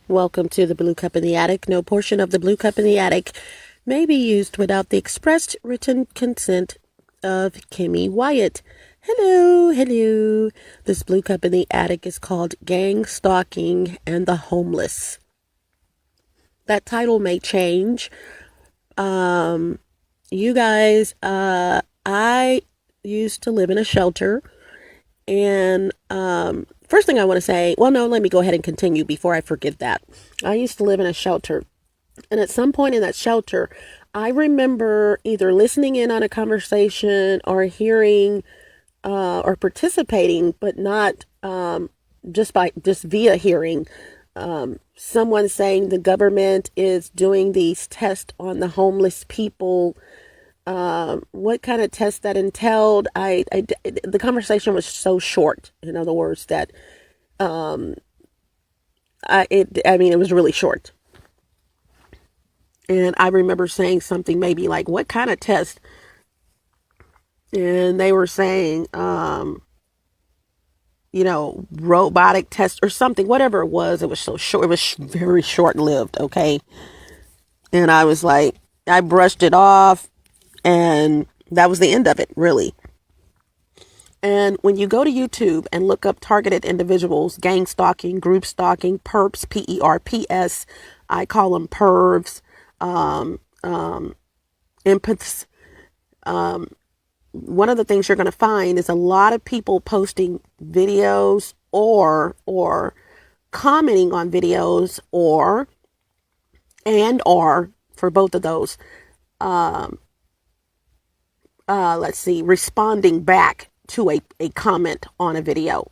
Welcome to the Blue Cup in the Attic. No portion of the Blue Cup in the Attic may be used without the expressed written consent of Kimmy Wyatt. Hello, hello. This Blue Cup in the Attic is called Gang Stalking and the Homeless. That title may change. You guys, I used to live in a shelter, and first thing I want to say, well, no, let me go ahead and continue before I forget that. I used to live in a shelter, and at some point in that shelter, I remember either listening in on a conversation or hearing or participating, but not just via hearing someone saying the government is doing these tests on the homeless people. What kind of test that entailed? The conversation was so short. In other words, that it was really short. And I remember saying something maybe like, "What kind of test?" And they were saying, robotic test or something, whatever it was. It was so short. It was very short lived. Okay. And I was like, I brushed it off, and that was the end of it, really. And when you go to YouTube and look up targeted individuals, gang stalking, group stalking, perps, P-E-R-P-S, I call them pervs, empaths. One of the things you're going to find is a lot of people posting videos or commenting on videos or for both of those, responding back to a comment on a video.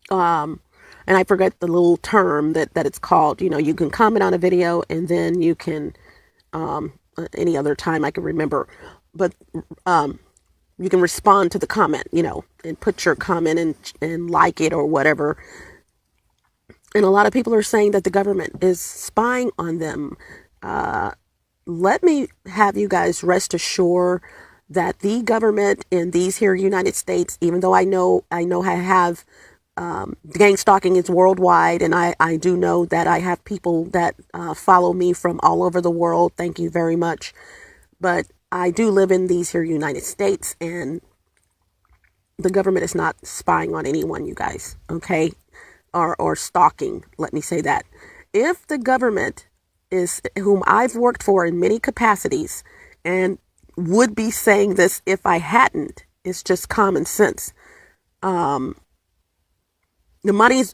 And I forget the little term that it's called. You can comment on a video, and then you can, any other time I can remember, but you can respond to the comment, and put your comment and like it or whatever. And a lot of people are saying that the government is spying on them. Let me have you guys rest assured that the government in these here United States, even though I know I have gang stalking is worldwide, and I do know that I have people that follow me from all over the world. Thank you very much. But I do live in these here United States, and the government is not spying on anyone, you guys, okay? Or stalking, let me say that. If the government is, whom I've worked for in many capacities, and would be saying this if I hadn't, it's just common sense. The money's,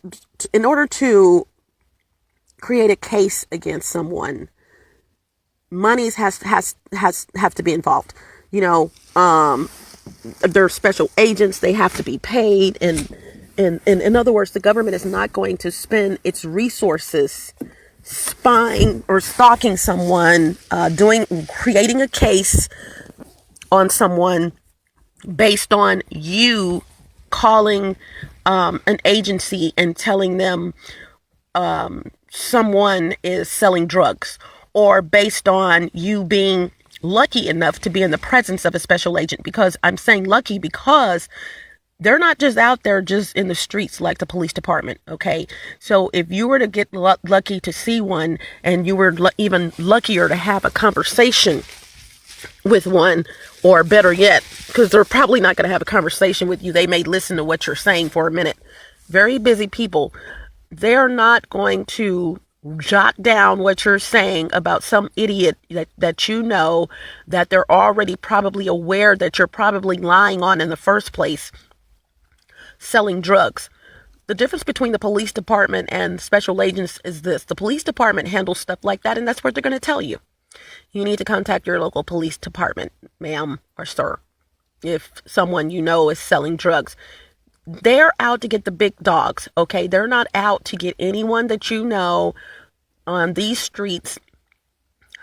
in order to create a case against someone, monies have to be involved. They're special agents. They have to be paid. And in other words, the government is not going to spend its resources spying or stalking someone, creating a case on someone based on you calling an agency and telling them someone is selling drugs, or based on you being lucky enough to be in the presence of a special agent. Because I'm saying lucky because they're not just out there just in the streets like the police department, okay? So if you were to get lucky to see one, and you were even luckier to have a conversation with one, or better yet, because they're probably not going to have a conversation with you, they may listen to what you're saying for a minute. Very busy people. They're not going to jot down what you're saying about some idiot that that they're already probably aware that you're probably lying on in the first place, selling drugs. The difference between the police department and special agents is this: the police department handles stuff like that, and that's what they're going to tell you. You need to contact your local police department, ma'am or sir, if someone is selling drugs. They're out to get the big dogs, okay? They're not out to get anyone that on these streets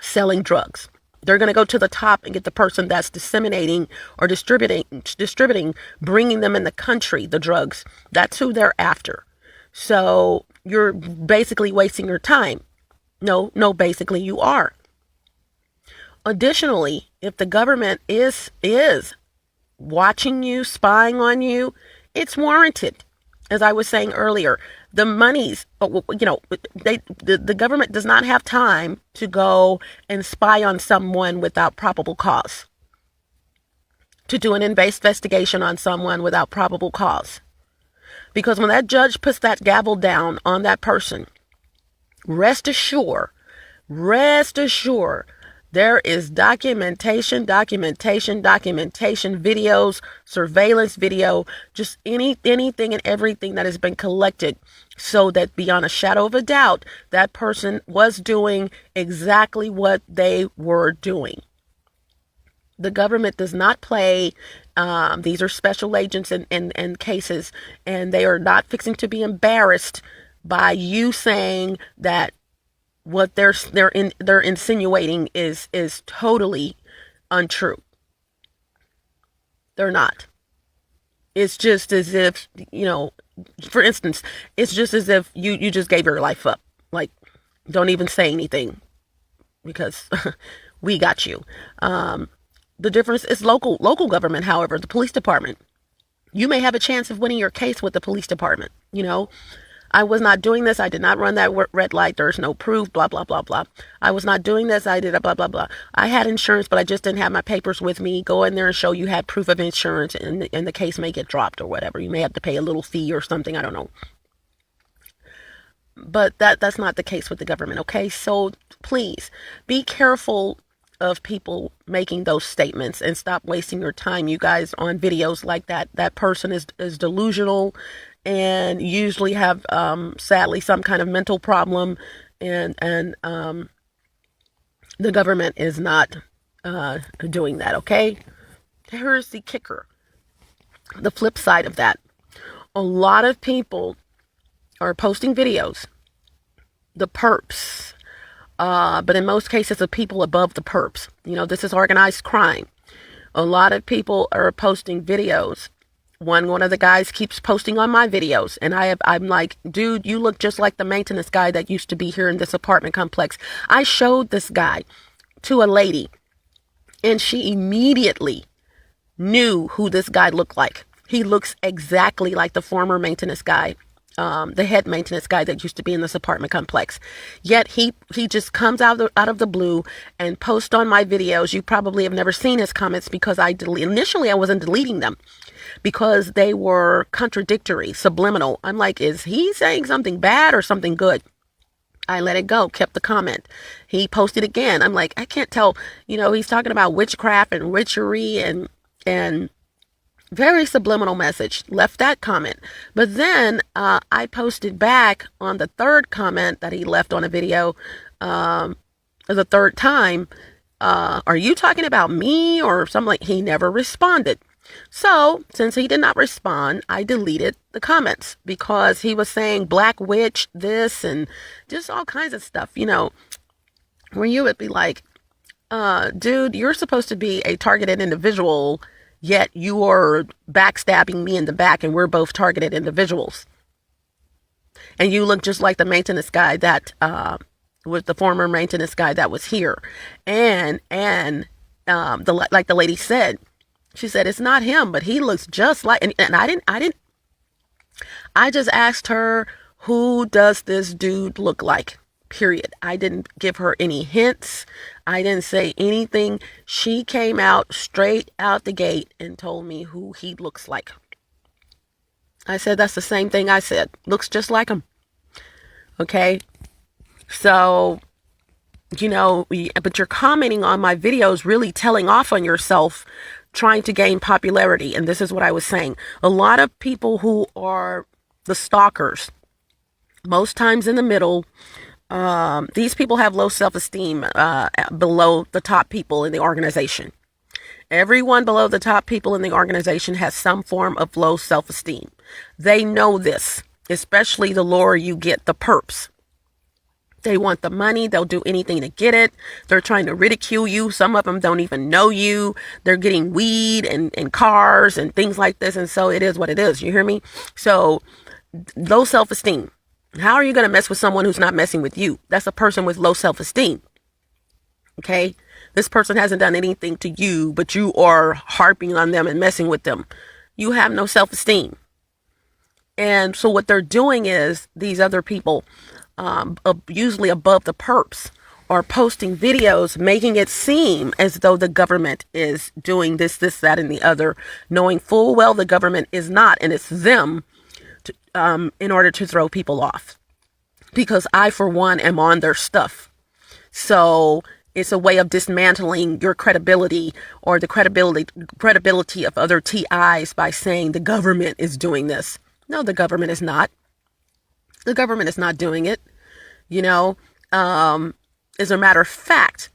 selling drugs. They're going to go to the top and get the person that's disseminating or distributing, bringing them in the country, the drugs. That's who they're after. So you're basically wasting your time. No, basically you are. Additionally, if the government is watching you, spying on you, it's warranted. as I was saying earlier, the monies, the government does not have time to go and spy on someone without probable cause, to do an investigation on someone without probable cause. Because when that judge puts that gavel down on that person, rest assured, there is documentation, videos, surveillance video, just anything and everything that has been collected, so that beyond a shadow of a doubt, that person was doing exactly what they were doing. The government does not play. These are special agents in cases, and they are not fixing to be embarrassed by you saying that what they're insinuating is totally untrue. They're not. It's just as if, for instance, it's just as if you just gave your life up. Like, don't even say anything, because we got you. The difference is local government, however, the police department. You may have a chance of winning your case with the police department. I was not doing this. I did not run that red light. There's no proof, blah, blah, blah, blah. I was not doing this. I did a blah, blah, blah. I had insurance, but I just didn't have my papers with me. Go in there and show you had proof of insurance, and the case may get dropped or whatever. You may have to pay a little fee or something. I don't know. But that's not the case with the government, okay? So please be careful of people making those statements, and stop wasting your time, you guys, on videos like that. That person is delusional, and usually have sadly some kind of mental problem, and the government is not doing that, okay? Here's the kicker. The flip side of that. A lot of people are posting videos, the perps, but in most cases the people above the perps. This is organized crime. A lot of people are posting videos. One of the guys keeps posting on my videos, and I'm like, dude, you look just like the maintenance guy that used to be here in this apartment complex. I showed this guy to a lady, and she immediately knew who this guy looked like. He looks exactly like the former maintenance guy, the head maintenance guy that used to be in this apartment complex. Yet he just comes out of the blue and posts on my videos. You probably have never seen his comments, because initially I wasn't deleting them, because they were contradictory, subliminal. I'm like, is he saying something bad or something good? I let it go, kept the comment. He posted again. I'm like, I can't tell. He's talking about witchcraft and witchery and very subliminal message. Left that comment. But then I posted back on the third comment that he left on a video, the third time. Are you talking about me or something? Like, he never responded. So, since he did not respond, I deleted the comments, because he was saying black witch, this, and just all kinds of stuff, where you would be like, dude, you're supposed to be a targeted individual, yet you are backstabbing me in the back, and we're both targeted individuals. And you look just like the maintenance guy that was the former maintenance guy that was here. And like the lady said, she said, it's not him, but he looks just like, and I just asked her, who does this dude look like? Period. I didn't give her any hints. I didn't say anything. She came out straight out the gate and told me who he looks like. I said, that's the same thing I said. Looks just like him. Okay. So, but you're commenting on my videos, really telling off on yourself, trying to gain popularity. And this is what I was saying. A lot of people who are the stalkers, most times in the middle, these people have low self-esteem below the top people in the organization. Everyone below the top people in the organization has some form of low self-esteem. They know this, especially the lower you get, the perps. They want the money. They'll do anything to get it. They're trying to ridicule you. Some of them don't even know you. They're getting weed and cars and things like this. And so it is what it is. You hear me? So low self-esteem. How are you going to mess with someone who's not messing with you? That's a person with low self-esteem. Okay? This person hasn't done anything to you, but you are harping on them and messing with them. You have no self-esteem. And so what they're doing is these other people, usually above the perps, are posting videos making it seem as though the government is doing this, that, and the other, knowing full well the government is not, and it's them in order to throw people off. Because I, for one, am on their stuff. So it's a way of dismantling your credibility, or the credibility of other TIs, by saying the government is doing this. No, the government is not. The government is not doing it. As a matter of fact,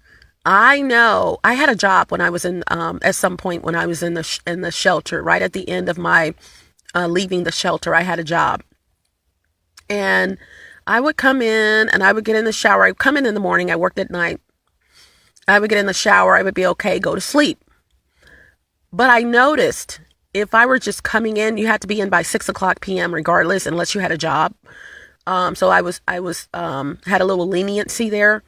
I know I had a job when I was at some point when I was in the shelter. Right at the end of my leaving the shelter, I had a job, and I would come in and I would get in the shower. I would come in the morning. I worked at night. I would get in the shower. I would be okay, go to sleep. But I noticed if I were just coming in, you had to be in by 6:00 p.m. regardless, unless you had a job. So I was had a little leniency there,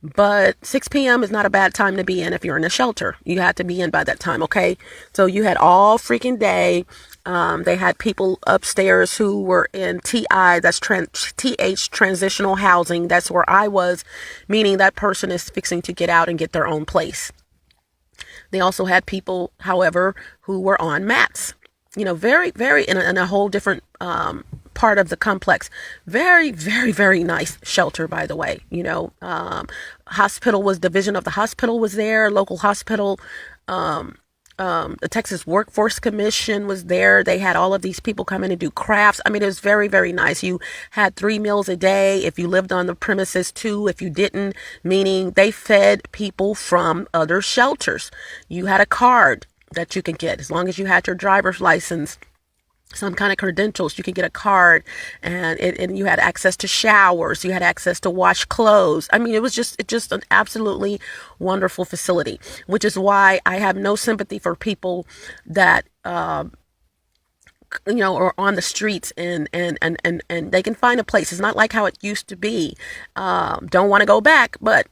but 6 p.m. is not a bad time to be in if you're in a shelter. You had to be in by that time, okay? So you had all freaking day. They had people upstairs who were in TI, that's transitional housing. That's where I was, meaning that person is fixing to get out and get their own place. They also had people, however, who were on mats. Very, very in a whole different part of the complex. Very, very, very nice shelter, by the way. Division of the hospital was there, local hospital. The Texas Workforce Commission was there. They had all of these people come in and do crafts. I mean, it was very, very nice. You had 3 meals a day if you lived on the premises, 2 if you didn't, meaning they fed people from other shelters. You had a card that you could get as long as you had your driver's license, some kind of credentials. You could get a card, and you had access to showers. You had access to wash clothes. I mean, it was just an absolutely wonderful facility, which is why I have no sympathy for people that, are on the streets and they can find a place. It's not like how it used to be. Don't want to go back, but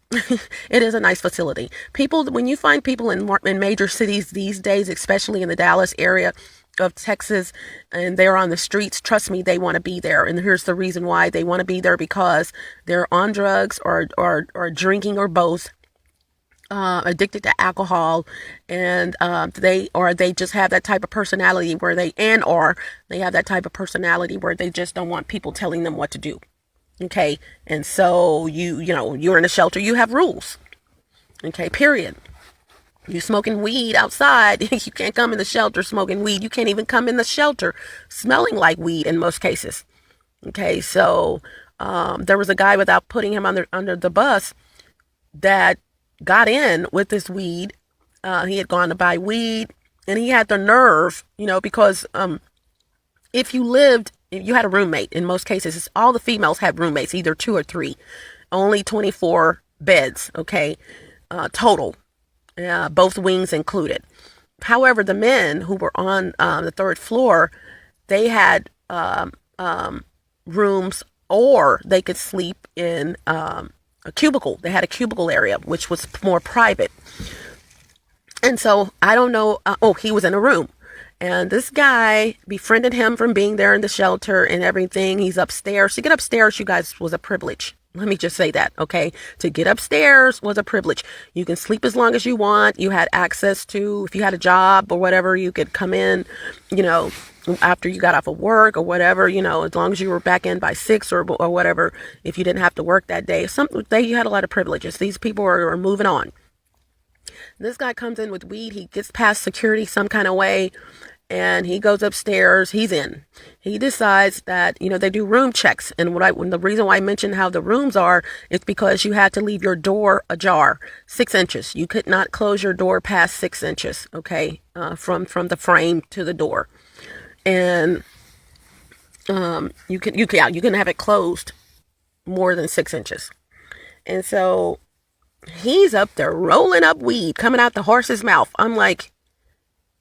it is a nice facility. When you find people in major cities these days, especially in the Dallas area of Texas, and they're on the streets, trust me, they want to be there. And here's the reason why they want to be there: because they're on drugs or drinking, or both, addicted to alcohol, and they just have that type of personality where they have that type of personality where they just don't want people telling them what to do. Okay. And so you're in a shelter, you have rules. Okay, period. You smoking weed outside, you can't come in the shelter smoking weed. You can't even come in the shelter smelling like weed in most cases. Okay, so there was a guy, without putting him under the bus, that got in with this weed. He had gone to buy weed, and he had the nerve, because if you had a roommate, in most cases, all the females had roommates, either 2 or 3, only 24 beds, okay, total. Both wings included. However, the men who were on the 3rd floor, they had rooms, or they could sleep in a cubicle. They had a cubicle area, which was more private. And so I don't know. He was in a room, and this guy befriended him from being there in the shelter and everything. He's upstairs. To get upstairs, you guys, was a privilege. Let me just say that, okay? To get upstairs was a privilege. You can sleep as long as you want. You had access to, if you had a job or whatever, you could come in, after you got off of work or whatever, as long as you were back in by 6 or whatever, if you didn't have to work that day. You had a lot of privileges. These people are moving on. This guy comes in with weed. He gets past security some kind of way, and he goes upstairs. He's in. He decides that, they do room checks. And the reason why I mentioned how the rooms are, it's because you had to leave your door ajar 6 inches. You could not close your door past 6 inches, okay, from the frame to the door. And you can have it closed more than 6 inches. And so he's up there rolling up weed coming out the horse's mouth. I'm like,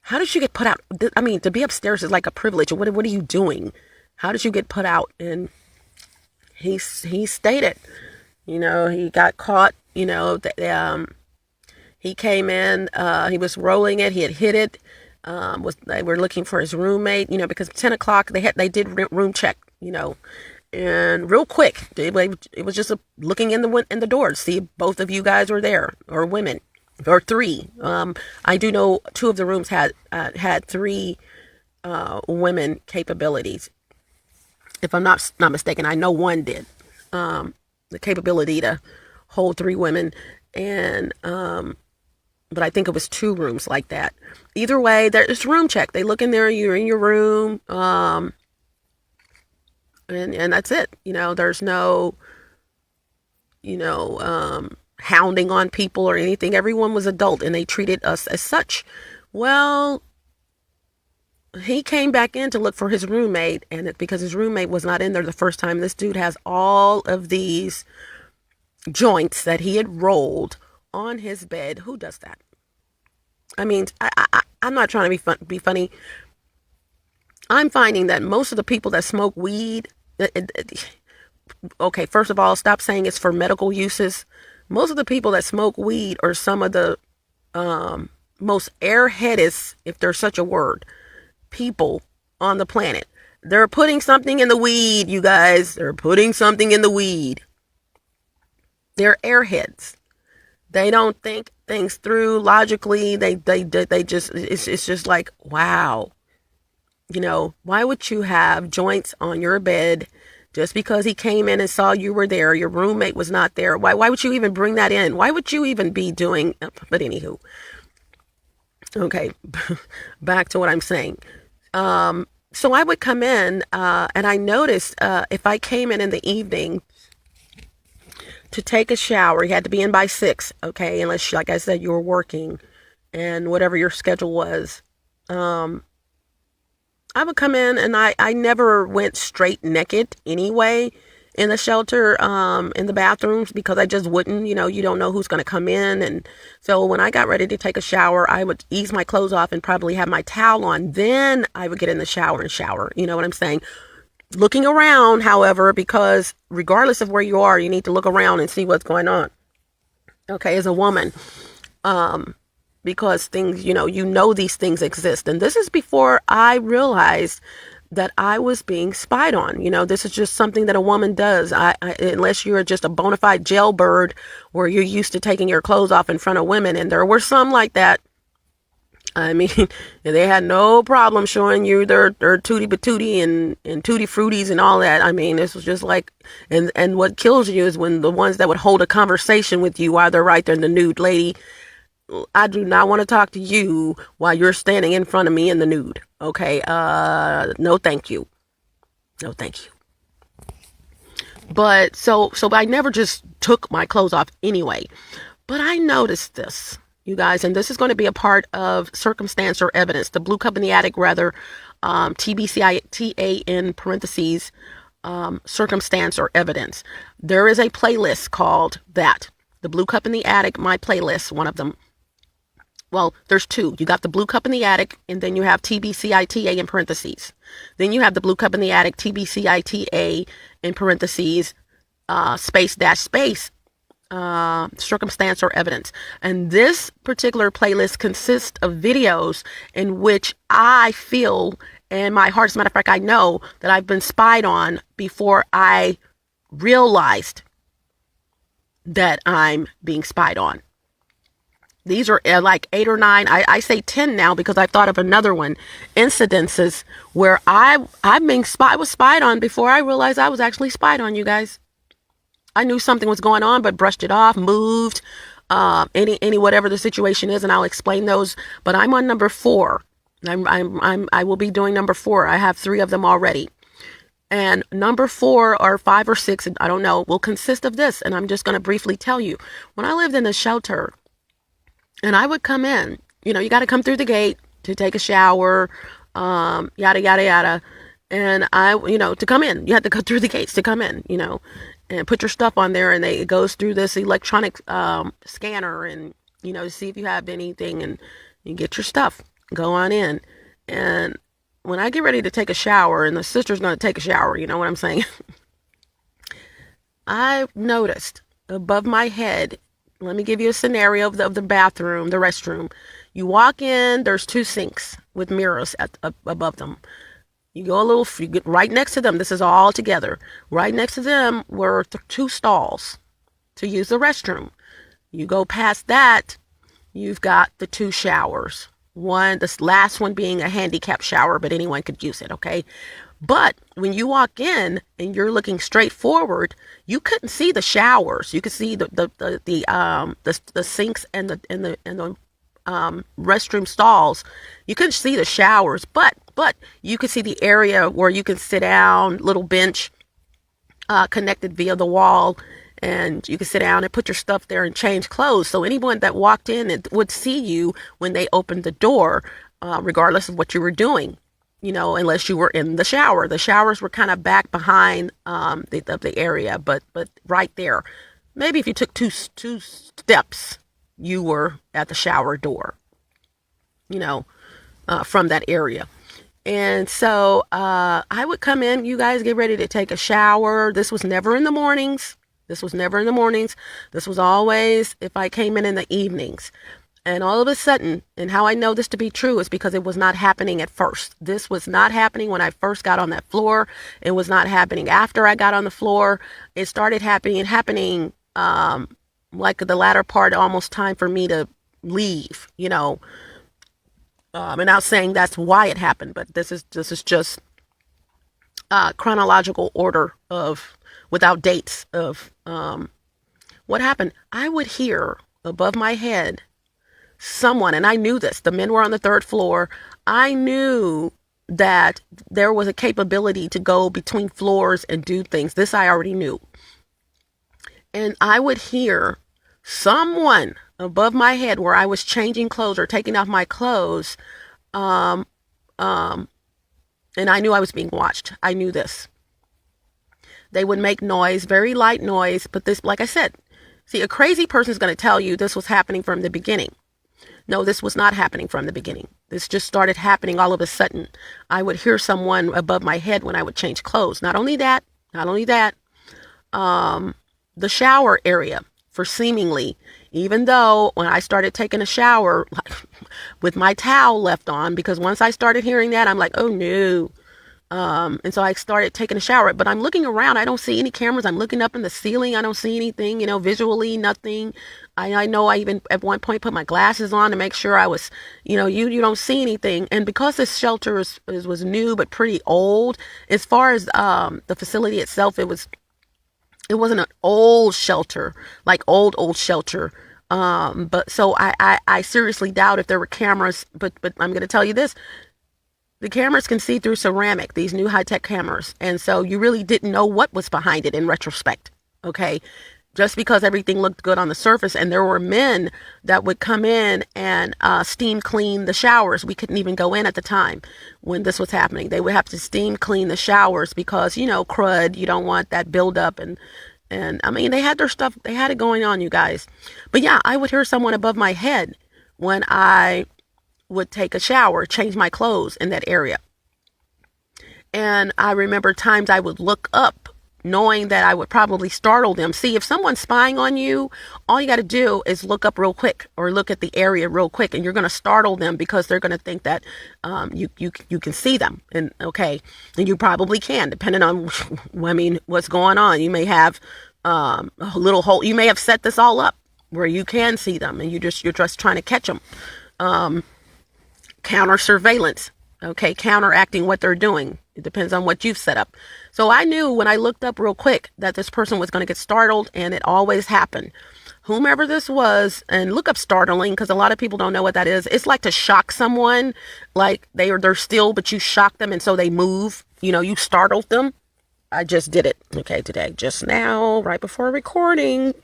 how did you get put out? I mean, to be upstairs is like a privilege. What are you doing? How did you get put out? And he stated, he got caught, he came in, he was rolling it. He had hit it. they were looking for his roommate, because 10 o'clock they did room check, and real quick, it was just looking in the door to see if both of you guys were there, or women, or three. I do know 2 of the rooms had 3 women capabilities, if I'm not mistaken. I know one did, the capability to hold 3 women, and but I think it was 2 rooms like that. Either way, there's room check. They look in there, you're in your room, and that's it. There's no, hounding on people or anything. Everyone was adult, and they treated us as such. Well, he came back in to look for his roommate, and because his roommate was not in there the first time, this dude has all of these joints that he had rolled on his bed. Who does that? I mean, I'm not trying to be funny. I'm finding that most of the people that smoke weed, okay, first of all, stop saying it's for medical uses. Most of the people that smoke weed are some of the most airheadest, if there's such a word, people on the planet. They're putting something in the weed, you guys. They're putting something in the weed. They're airheads. They don't think things through logically. They just, it's just like, wow. Why would you have joints on your bed just because he came in and saw you were there? Your roommate was not there. Why would you even bring that in? Why would you even be doing, but anywho. Okay, back to what I'm saying. So I would come in, and I noticed, if I came in the evening to take a shower, you had to be in by 6, okay, unless, like I said, you were working, and whatever your schedule was. I would come in, and I never went straight naked anyway in the shelter, in the bathrooms, because I just wouldn't. You don't know who's going to come in. And so when I got ready to take a shower, I would ease my clothes off and probably have my towel on. Then I would get in the shower and shower. You know what I'm saying? Looking around, however, because regardless of where you are, you need to look around and see what's going on. Okay, as a woman, because things, these things exist. And this is before I realized that I was being spied on. This is just something that a woman does. Unless you're just a bona fide jailbird where you're used to taking your clothes off in front of women. And there were some like that. I mean, they had no problem showing you their tootie patootie and tutti fruities and all that. I mean, this was just like, and what kills you is when the ones that would hold a conversation with you while they're right there in the nude. Lady, I do not want to talk to you while you're standing in front of me in the nude. Okay. No, thank you. No, thank you. But so I never just took my clothes off anyway, but I noticed this, you guys, and this is going to be a part of circumstance or evidence, the blue cup in the attic, rather, TBCITA in parentheses, circumstance or evidence. There is a playlist called that, the blue cup in the attic, my playlist, one of them. Well, there's 2. You got the blue cup in the attic, and then you have TBCITA in parentheses. Then you have the blue cup in the attic, TBCITA in parentheses, space, circumstance or evidence. And this particular playlist consists of videos in which I feel, in my heart, as a matter of fact, I know that I've been spied on before I realized that I'm being spied on. These are like 8 or 9. I say 10 now because I thought of another one. Incidences where I was spied on before I realized I was actually spied on, you guys. I knew something was going on, but brushed it off, moved, any whatever the situation is, and I'll explain those. But I'm on number 4. I will be doing number 4. I have 3 of them already. And number 4 or 5 or 6, I don't know, will consist of this. And I'm just going to briefly tell you. When I lived in a shelter, and I would come in, you got to come through the gate to take a shower, yada, yada, yada. And to come in, you had to go through the gates to come in, and put your stuff on there. And it goes through this electronic scanner and, to see if you have anything, and you get your stuff, go on in. And when I get ready to take a shower, and the sister's going to take a shower, you know what I'm saying? I noticed above my head, let me give you a scenario of the bathroom, the restroom. You walk in, there's 2 sinks. with mirrors above them. You go a little, you get right next to them. This is all together. Right next to them were two stalls to use the restroom. You go past that, you've got the two showers. This last one being a handicap shower, but anyone could use it, okay? But when you walk in and you're looking straight forward, you couldn't see the showers. You could see the sinks and the restroom stalls. You couldn't see the showers, but you could see the area where you can sit down, little bench connected via the wall, and you could sit down and put your stuff there and change clothes. So anyone that walked in would see you when they opened the door, regardless of what you were doing. Unless you were in the shower. The showers were kind of back behind the area, but right there. Maybe if you took two steps, you were at the shower door, from that area. And so I would come in, you guys get ready to take a shower. This was never in the mornings. This was always if I came in the evenings. And all of a sudden, and how I know this to be true is because it was not happening at first. This was not happening when I first got on that floor. It was not happening after I got on the floor. It started happening like the latter part, almost time for me to leave, and not saying that's why it happened, but this is just chronological order without dates of what happened. I would hear above my head someone, and I knew this, the men were on the third floor. I knew that there was a capability to go between floors and do things. This I already knew. And I would hear someone above my head where I was changing clothes or taking off my clothes. And I knew I was being watched. I knew this. They would make noise, very light noise. But this, like I said, see, a crazy person is going to tell you this was happening from the beginning. No, this was not happening from the beginning. This just started happening all of a sudden. I would hear someone above my head when I would change clothes. Not only that, the shower area for seemingly, even though when I started taking a shower with my towel left on, because once I started hearing that, I'm like, oh no. And so I started taking a shower, but I'm looking around. I don't see any cameras. I'm looking up in the ceiling. I don't see anything, visually, nothing. I know I even at one point put my glasses on to make sure I was, you don't see anything. And because this shelter was new, but pretty old, as far as, the facility itself, it wasn't an old shelter, like old shelter. But so I seriously doubt if there were cameras, but I'm going to tell you this. The cameras can see through ceramic, these new high-tech cameras. And so you really didn't know what was behind it in retrospect. Okay. Just because everything looked good on the surface. And there were men that would come in and steam clean the showers. We couldn't even go in at the time when this was happening. They would have to steam clean the showers because, crud, you don't want that buildup. And I mean, they had their stuff. They had it going on, you guys. But yeah, I would hear someone above my head when I would take a shower, change my clothes in that area. And I remember times I would look up knowing that I would probably startle them. See, if someone's spying on you, all you got to do is look up real quick or look at the area real quick, and you're going to startle them because they're going to think that you can see them. And okay, and you probably can, depending on what's going on. You may have a little hole. You may have set this all up where you can see them, and you're just trying to catch them. Counter surveillance, okay, counteracting what they're doing. It depends on what you've set up. So I knew when I looked up real quick that this person was going to get startled, and it always happened. Whomever this was, and look up startling, because a lot of people don't know what that is. It's like to shock someone, like they're still, but you shock them, and so they move. You startled them. I just did it, okay, today, just now, right before recording.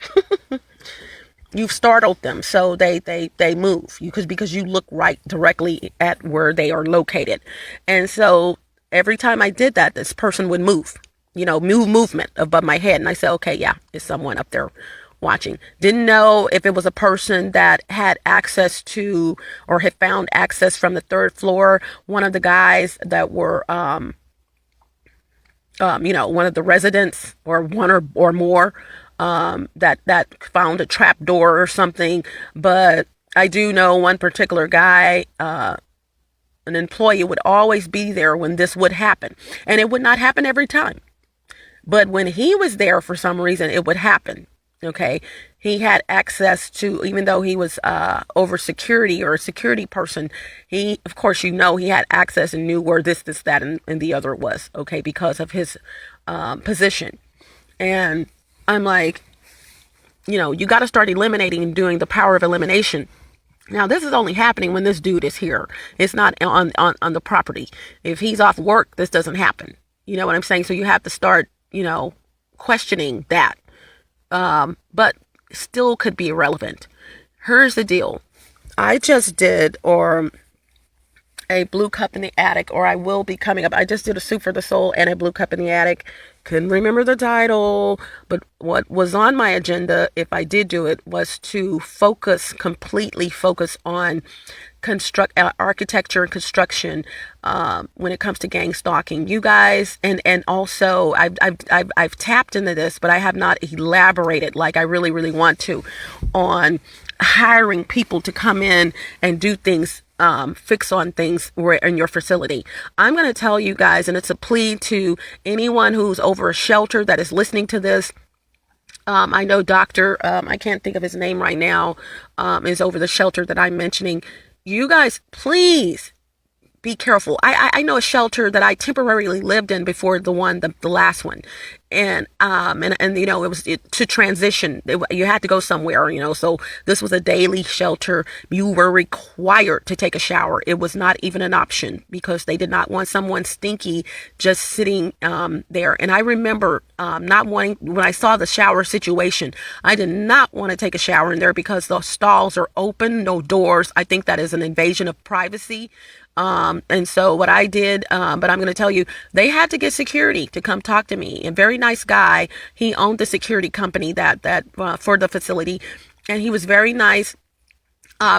You've startled them, so they move because you look right directly at where they are located. And so every time I did that, this person would move, movement above my head. And I said, okay, yeah, it's someone up there watching. Didn't know if it was a person that had access to or had found access from the third floor. One of the guys that were, one of the residents or one or more, that found a trap door or something. But I do know one particular guy, an employee would always be there when this would happen. And it would not happen every time. But when he was there, for some reason, it would happen. Okay. He had access to, even though he was over security or a security person, he, of course, he had access and knew where this, that, and the other was. Okay. Because of his position. And I'm like, you got to start eliminating and doing the power of elimination. Now, this is only happening when this dude is here. It's not on the property. If he's off work, this doesn't happen. You know what I'm saying? So you have to start, questioning that. But still could be irrelevant. Here's the deal. I just did, a Blue Cup in the Attic, or I will be coming up. I just did a Soup for the Soul and a Blue Cup in the Attic. Couldn't remember the title, but what was on my agenda, if I did do it, was to completely focus on architecture and construction when it comes to gang stalking. You guys, and also I've tapped into this, but I have not elaborated like I really, really want to on hiring people to come in and do things, fix on things in your facility. I'm going to tell you guys, and it's a plea to anyone who's over a shelter that is listening to this. I know Dr. I can't think of his name right now, is over the shelter that I'm mentioning. You guys, please be careful. I know a shelter that I temporarily lived in before the last one. And it was to transition. You had to go somewhere, so this was a daily shelter. You were required to take a shower. It was not even an option because they did not want someone stinky just sitting there. And I remember not wanting, when I saw the shower situation, I did not want to take a shower in there because the stalls are open, no doors. I think that is an invasion of privacy. And so what I did, but I'm going to tell you, they had to get security to come talk to me. A very nice guy. He owned the security company that for the facility, and he was very nice.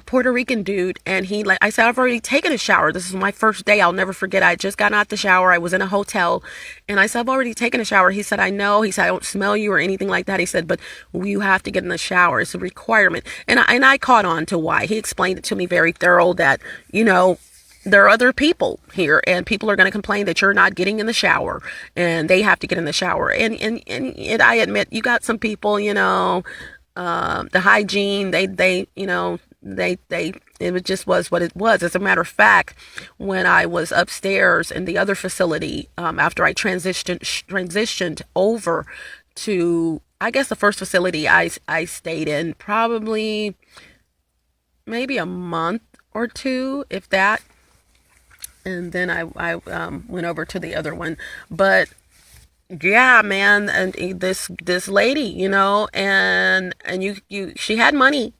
Puerto Rican dude. And I said, I've already taken a shower. This is my first day. I'll never forget. I just got out the shower. I was in a hotel and I said, I've already taken a shower. He said, I know. He said, I don't smell you or anything like that. He said, but you have to get in the shower. It's a requirement. And I caught on to why. He explained it to me very thorough that, there are other people here and people are going to complain that you're not getting in the shower and they have to get in the shower. And I admit, you got some people, the hygiene, it just was what it was. As a matter of fact, when I was upstairs in the other facility, after I transitioned over to, I guess the first facility I stayed in probably maybe a month or two, if that. And then I went over to the other one. But yeah, man, and this lady, and she had money,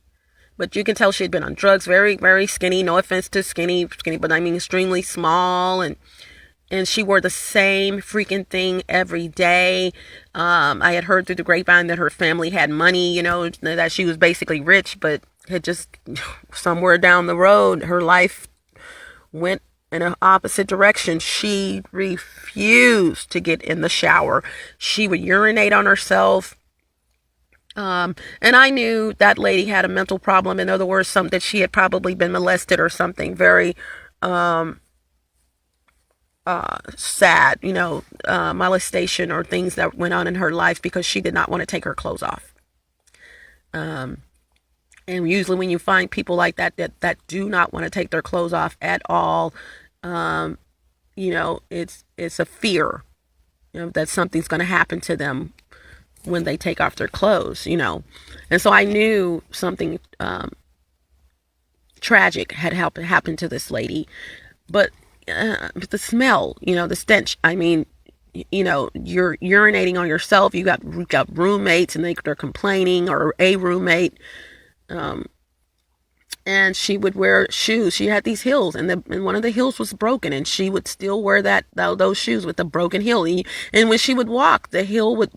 but you can tell she had been on drugs, very, very skinny. No offense to skinny, but I mean extremely small, and she wore the same freaking thing every day. I had heard through the grapevine that her family had money, that she was basically rich, but had just somewhere down the road, her life went in an opposite direction. She refused to get in the shower. She would urinate on herself. And I knew that lady had a mental problem. In other words, something that she had probably been molested or something very sad, molestation or things that went on in her life because she did not want to take her clothes off. And usually when you find people like that do not want to take their clothes off at all, it's a fear, that something's going to happen to them when they take off their clothes, And so I knew something tragic had happened to this lady. But the smell, the stench, I mean, you're urinating on yourself. You got roommates and they're complaining, or a roommate. And she would wear shoes. She had these heels, and one of the heels was broken, and she would still wear those shoes with the broken heel. And when she would walk, the heel would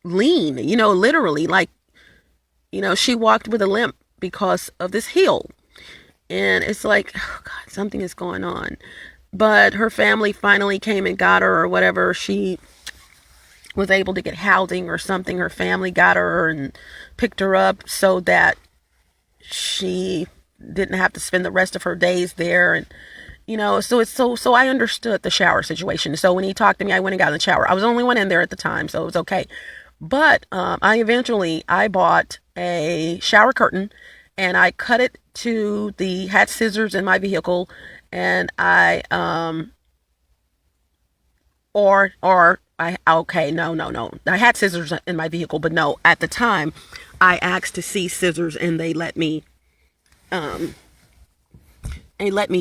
lean, literally, like, she walked with a limp because of this heel. And it's like, oh God, something is going on. But her family finally came and got her, or whatever. She was able to get housing or something. Her family got her and picked her up so that she didn't have to spend the rest of her days there. So I understood the shower situation. So when he talked to me, I went and got in the shower. I was the only one in there at the time, so it was okay. But I bought a shower curtain, and I cut it to had scissors in my vehicle, and I no. I had scissors in my vehicle, but no, at the time I asked to see scissors, and they let me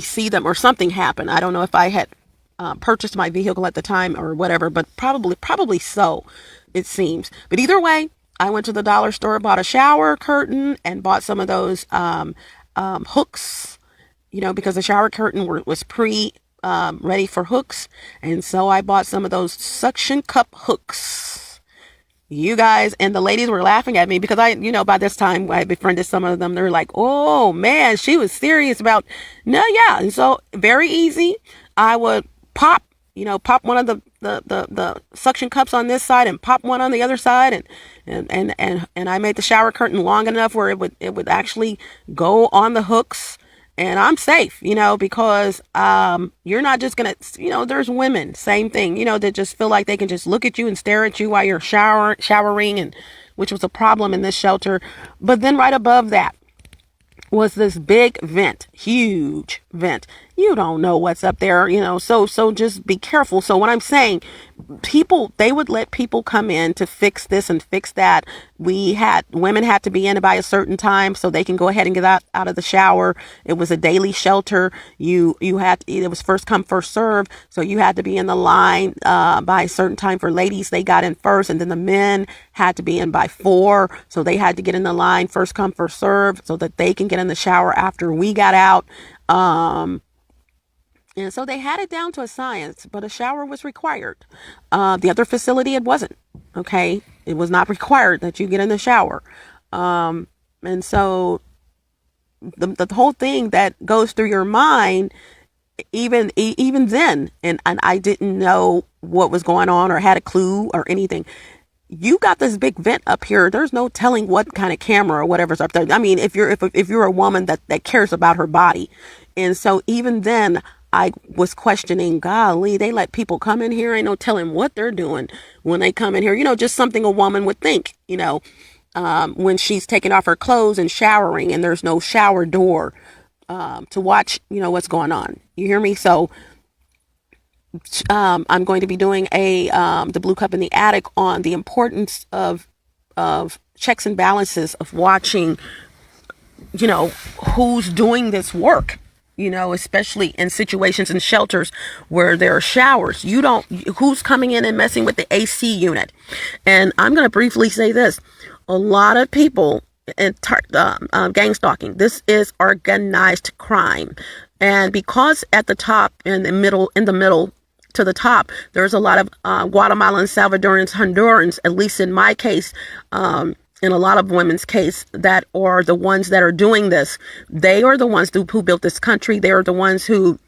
see them, or something happened. I don't know if I had purchased my vehicle at the time or whatever, but probably so, it seems. But either way, I went to the dollar store, bought a shower curtain, and bought some of those hooks, because the shower curtain was ready for hooks. And so I bought some of those suction cup hooks. You guys, and the ladies were laughing at me because by this time I befriended some of them. They're like, oh man, she was serious about, no, yeah. And so very easy. I would pop one of the suction cups on this side and pop one on the other side. And I made the shower curtain long enough where it would actually go on the hooks. And I'm safe, because you're not just going to, there's women, same thing, that just feel like they can just look at you and stare at you while you're showering, and which was a problem in this shelter. But then right above that was this big vent, huge vent. You don't know what's up there, so just be careful. So what I'm saying, they would let people come in to fix this and fix that. Women had to be in by a certain time so they can go ahead and get out of the shower. It was a daily shelter. It was first come, first serve. So you had to be in the line by a certain time. For ladies, they got in first, and then the men had to be in by 4. So they had to get in the line, first come, first serve, so that they can get in the shower after we got out. And so they had it down to a science, but a shower was required. The other facility, it wasn't. Okay. It was not required that you get in the shower. And so the whole thing that goes through your mind, even then, and I didn't know what was going on or had a clue or anything. You got this big vent up here. There's no telling what kind of camera or whatever's up there. I mean, if you're a woman that cares about her body. And so even then, I was questioning, golly, they let people come in here. Ain't no telling what they're doing when they come in here. Just something a woman would think, when she's taking off her clothes and showering, and there's no shower door to watch, what's going on. You hear me? So I'm going to be doing the Blue Cup in the Attic on the importance of checks and balances of watching, who's doing this work. Especially in situations in shelters where there are showers. Who's coming in and messing with the AC unit? And I'm going to briefly say this. A lot of people in gang stalking, this is organized crime. And because at the top, in the middle to the top, there's a lot of Guatemalans, Salvadorans, Hondurans, at least in my case, in a lot of women's case, that are the ones that are doing this. They are the ones who built this country. They are the ones who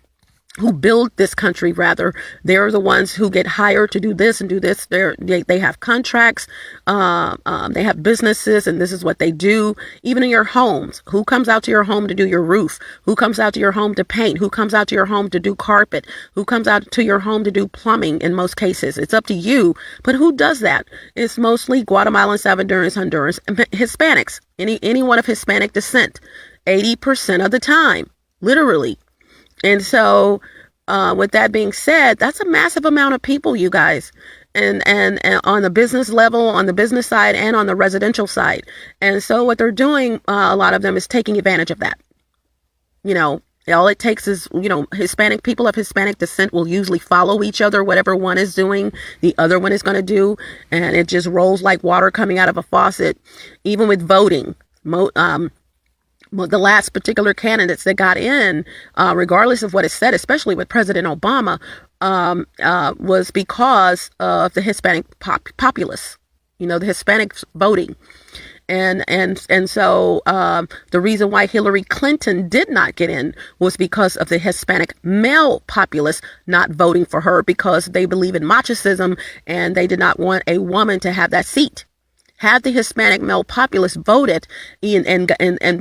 build this country, rather. They're the ones who get hired to do this and do this. They have contracts. They have businesses, and this is what they do. Even in your homes, who comes out to your home to do your roof? Who comes out to your home to paint? Who comes out to your home to do carpet? Who comes out to your home to do plumbing? In most cases, it's up to you. But who does that? It's mostly Guatemalan, Salvadorans, Hondurans, Hispanics. Anyone of Hispanic descent, 80% of the time, literally. And so, with that being said, that's a massive amount of people, you guys, and on the business level, on the business side, and on the residential side. And so what they're doing, a lot of them, is taking advantage of that. All it takes is, Hispanic people of Hispanic descent will usually follow each other. Whatever one is doing, the other one is going to do. And it just rolls like water coming out of a faucet. Even with voting, the last particular candidates that got in, regardless of what is said, especially with President Obama, was because of the Hispanic populace, the Hispanics voting. And so the reason why Hillary Clinton did not get in was because of the Hispanic male populace not voting for her, because they believe in machismo and they did not want a woman to have that seat. Had the Hispanic male populace voted, and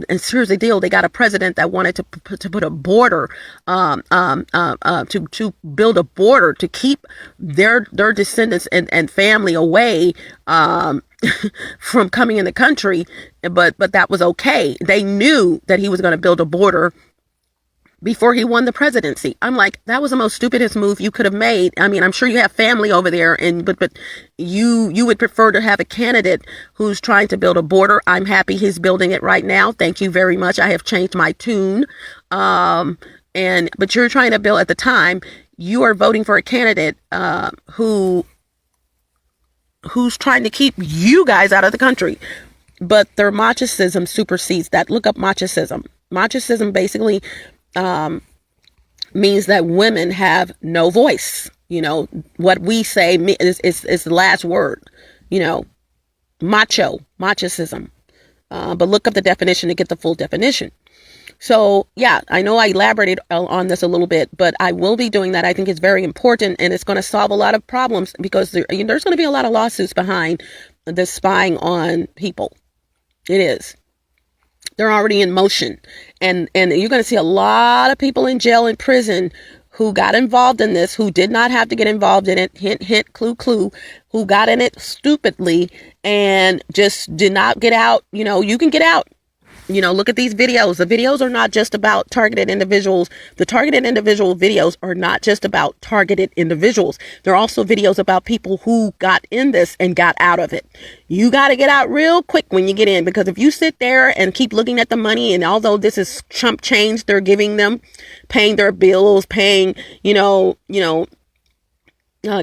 here's the deal: they got a president that wanted to put a border, to build a border to keep their descendants and family away, from coming in the country. But that was okay. They knew that he was going to build a border before he won the presidency. I'm like, that was the most stupidest move you could have made. I mean, I'm sure you have family over there, but you would prefer to have a candidate who's trying to build a border. I'm happy he's building it right now. Thank you very much. I have changed my tune. But you're trying to build, at the time, you are voting for a candidate who's trying to keep you guys out of the country. But their machicism supersedes that. Look up machicism. Machicism basically means that women have no voice. You know, what we say is the last word, you know, machicism. But look up the definition to get the full definition. So, yeah, I know I elaborated on this a little bit, but I will be doing that. I think it's very important, and it's going to solve a lot of problems, because there's going to be a lot of lawsuits behind this spying on people. It is. They're already in motion, and you're going to see a lot of people in jail and prison who got involved in this, who did not have to get involved in it, hint, hint, clue, clue, who got in it stupidly and just did not get out. You know, you can get out. You know, look at these videos. The videos are not just about targeted individuals. The targeted individual videos are not just about targeted individuals. They're also videos about people who got in this and got out of it. You got to get out real quick when you get in, because if you sit there and keep looking at the money, and although this is chump change they're giving them, paying their bills, paying,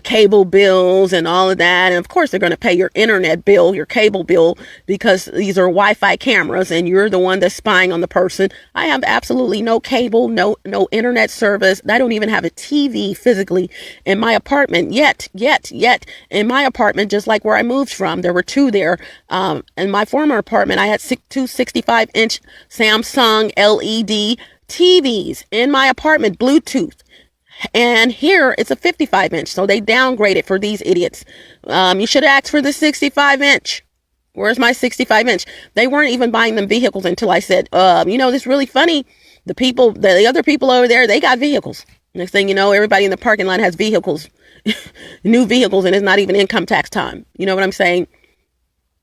cable bills and all of that. And of course, they're going to pay your internet bill, your cable bill, because these are Wi-Fi cameras and you're the one that's spying on the person. I have absolutely no cable, no internet service. I don't even have a TV physically in my apartment yet. In my apartment, just like where I moved from, there were two there. In my former apartment, I had two 65-inch Samsung LED TVs in my apartment, Bluetooth. And here it's a 55-inch. So they downgraded for these idiots. You should have asked for the 65-inch. Where's my 65-inch? They weren't even buying them vehicles until I said, this is really funny. The other people over there, they got vehicles. Next thing you know, everybody in the parking lot has vehicles, new vehicles, and it's not even income tax time. You know what I'm saying?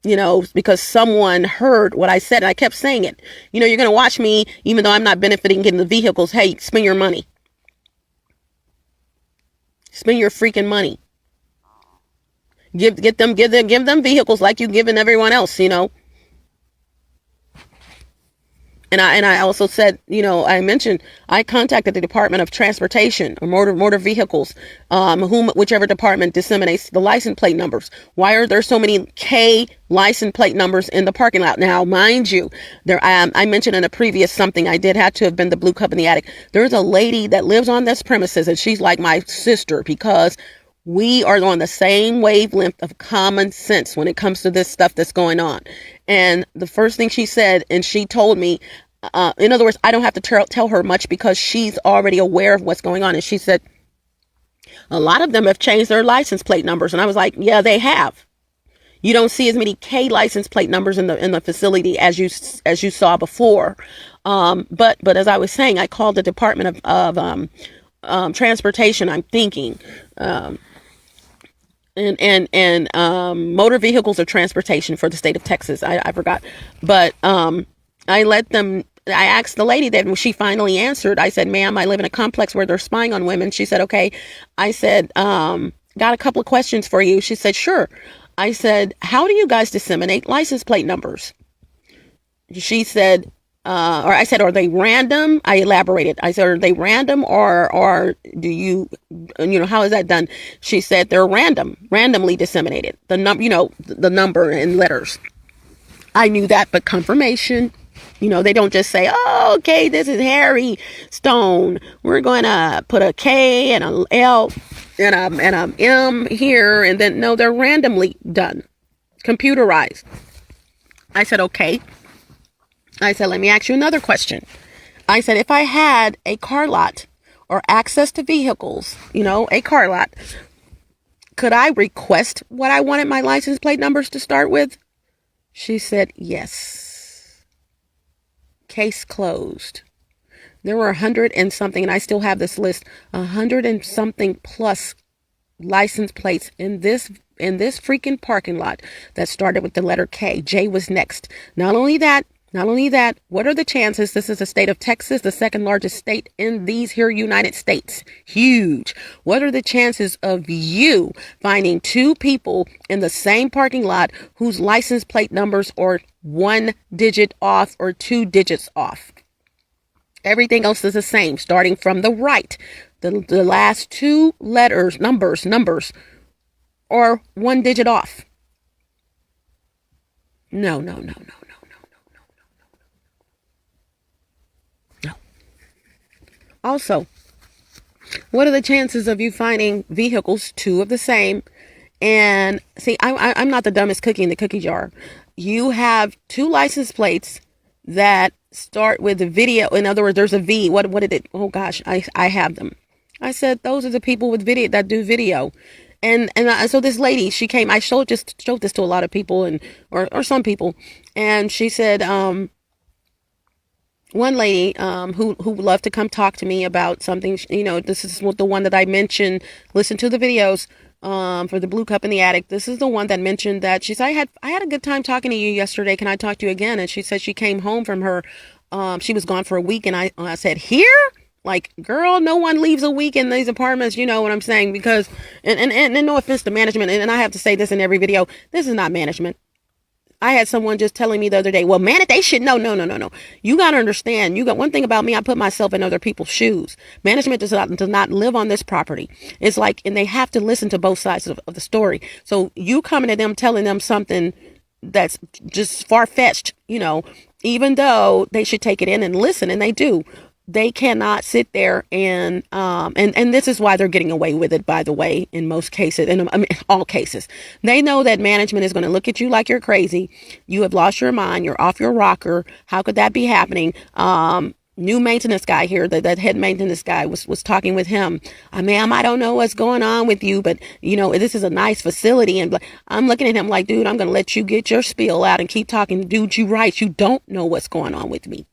You know, because someone heard what I said and I kept saying it. You know, you're going to watch me, even though I'm not benefiting getting the vehicles. Hey, spend your money. Spend your freaking money. Give them vehicles like you've given everyone else, you know. And I also said, I mentioned I contacted the Department of Transportation or motor vehicles, whichever department disseminates the license plate numbers. Why are there so many K license plate numbers in the parking lot? Now, mind you, I mentioned in a previous something I did had to have been the blue cup in the attic. There's a lady that lives on this premises, and she's like my sister, because we are on the same wavelength of common sense when it comes to this stuff that's going on. And the first thing she said, and she told me, in other words, I don't have to tell her much because she's already aware of what's going on. And she said, a lot of them have changed their license plate numbers. And I was like, yeah, they have. You don't see as many K license plate numbers in the facility as you saw before. But as I was saying, I called the Department of Transportation, I'm thinking, and motor vehicles or transportation for the state of Texas. I forgot. But I asked the lady that when she finally answered, I said, ma'am, I live in a complex where they're spying on women. She said, okay. I said, got a couple of questions for you. She said, sure. I said, how do you guys disseminate license plate numbers? She said, I said, are they random? I elaborated. I said, are they random or do you, how is that done? She said, they're randomly disseminated. The number and letters. I knew that, but confirmation, they don't just say, oh, okay, this is Harry Stone. We're going to put a K and a L and a M here. And then, no, they're randomly done, computerized. I said, okay. I said, let me ask you another question. I said, if I had a car lot or access to vehicles, a car lot, could I request what I wanted my license plate numbers to start with? She said, yes. Case closed. There were 100 and something, and I still have this list, 100 and something plus license plates in this freaking parking lot that started with the letter K. J was next. Not only that, what are the chances? This is the state of Texas, the second largest state in these here United States. Huge. What are the chances of you finding two people in the same parking lot whose license plate numbers are 1 digit off or 2 digits off? Everything else is the same, starting from the right. The last two letters, numbers are 1 digit off. No. Also, what are the chances of you finding vehicles, two of the same? And see, I'm not the dumbest cookie in the cookie jar. You have two license plates that start with the video. In other words, there's a V. What did it? Oh gosh, I have them. I said those are the people with video that do video. And so this lady, she came. I showed this to a lot of people and or some people, and she said, one lady who loved to come talk to me about something. You know, this is the one that I mentioned. Listen to the videos for the blue cup in the attic. This is the one that mentioned that she said, I had a good time talking to you yesterday. Can I talk to you again? And she said she came home from her. She was gone for a week, and I said, here. Like, girl, no one leaves a week in these apartments, you know what I'm saying? Because, and no offense to management, and I have to say this in every video, this is not management. I had someone just telling me the other day, well, man, they should, no. You got to understand, one thing about me, I put myself in other people's shoes. Management does not live on this property. It's like, and they have to listen to both sides of the story. So you coming to them, telling them something that's just far-fetched, you know, even though they should take it in and listen, and they do. They cannot sit there and this is why they're getting away with it, by the way, in most cases, and I mean, all cases. They know that management is going to look at you like you're crazy. You have lost your mind. You're off your rocker. How could that be happening? New maintenance guy here, that head maintenance guy was talking with him. Ma'am, I don't know what's going on with you, but you know, this is a nice facility. And I'm looking at him like, dude, I'm going to let you get your spiel out and keep talking. Dude, you right. You don't know what's going on with me.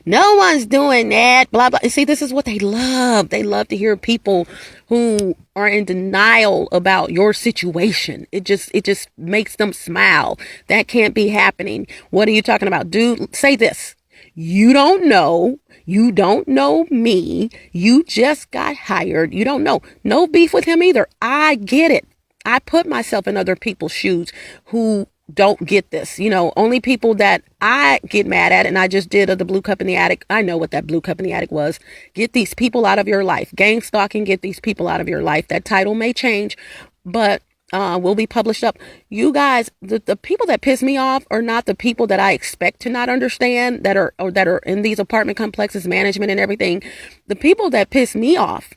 No one's doing that, blah, blah. See, this is what they love. They love to hear people who are in denial about your situation. It just makes them smile. That can't be happening. What are you talking about? Dude, say this. You don't know. You don't know me. You just got hired. You don't know. No beef with him either. I get it. I put myself in other people's shoes who don't get this. You know, only people that I get mad at, and I just did the blue cup in the attic. I know what that blue cup in the attic was. Get these people out of your life. Gang stalking, get these people out of your life. That title may change, but will be published up. You guys, the people that piss me off are not the people that I expect to not understand, that are in these apartment complexes, management and everything. The people that piss me off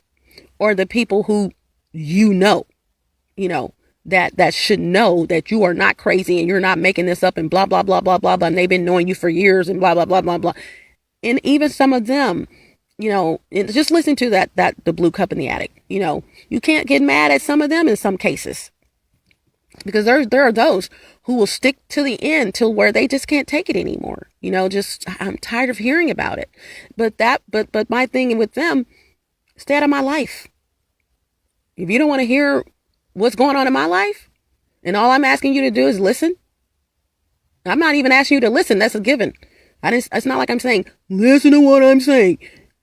are the people who, you know, that should know that you are not crazy and you're not making this up and blah, blah, blah, blah, blah, blah. And they've been knowing you for years and blah, blah, blah, blah, blah. And even some of them, you know, just listen to the blue cup in the attic. You know, you can't get mad at some of them in some cases, because there are those who will stick to the end till where they just can't take it anymore. You know, just, I'm tired of hearing about it. But my thing with them, stay out of my life. If you don't want to hear what's going on in my life, and all I'm asking you to do is listen. I'm not even asking you to listen. That's a given. It's not like I'm saying, listen to what I'm saying.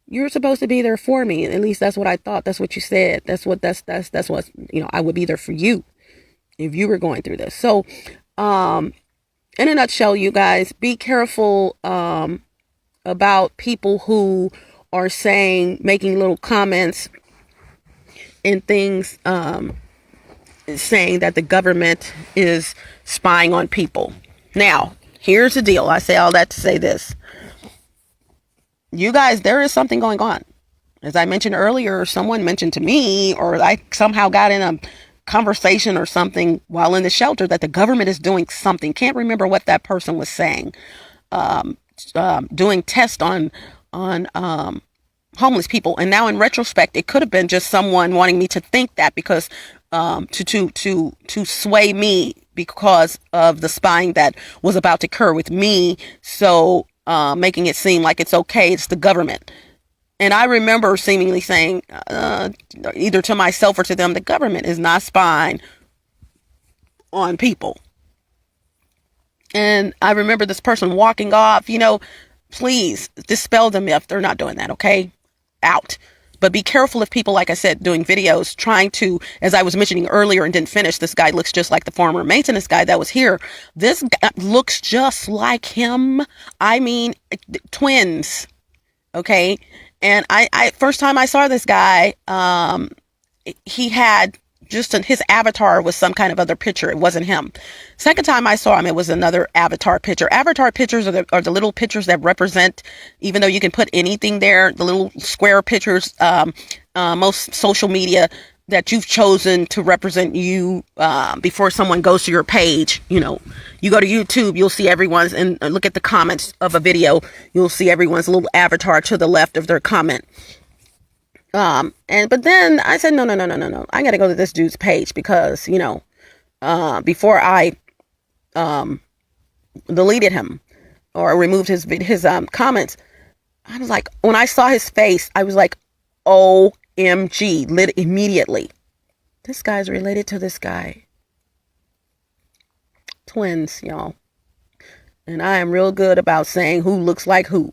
You're supposed to be there for me. At least that's what I thought. That's what you said. That's what, you know, I would be there for you if you were going through this. So, in a nutshell, you guys, be careful, about people who are making little comments and things, saying that the government is spying on people. Now, here's the deal. I say all that to say this. You guys, there is something going on. As I mentioned earlier, someone mentioned to me, or I somehow got in a conversation or something while in the shelter, that the government is doing something. Can't remember what that person was saying. Doing tests on homeless people. And now in retrospect, it could have been just someone wanting me to think that, because to sway me because of the spying that was about to occur with me. So making it seem like it's okay, it's the government. And I remember seemingly saying, either to myself or to them, the government is not spying on people. And I remember this person walking off. Please dispel the myth. They're not doing that, okay? Out. But be careful if people, like I said, doing videos, trying to, as I was mentioning earlier and didn't finish, this guy looks just like the former maintenance guy that was here. This guy looks just like him. I mean, twins. Okay? And I first time I saw this guy, he had just his avatar was some kind of other picture. It wasn't him. Second time I saw him, it was another avatar picture. Avatar pictures are the little pictures that represent, even though you can put anything there, the little square pictures, most social media that you've chosen to represent you, before someone goes to your page. You go to YouTube, you'll see everyone's, and look at the comments of a video, you'll see everyone's little avatar to the left of their comment. But then I said, no. I got to go to this dude's page because, before I, deleted him or removed his comments, I was like, when I saw his face, I was like, OMG, lit immediately. This guy's related to this guy. Twins, y'all. And I am real good about saying who looks like who.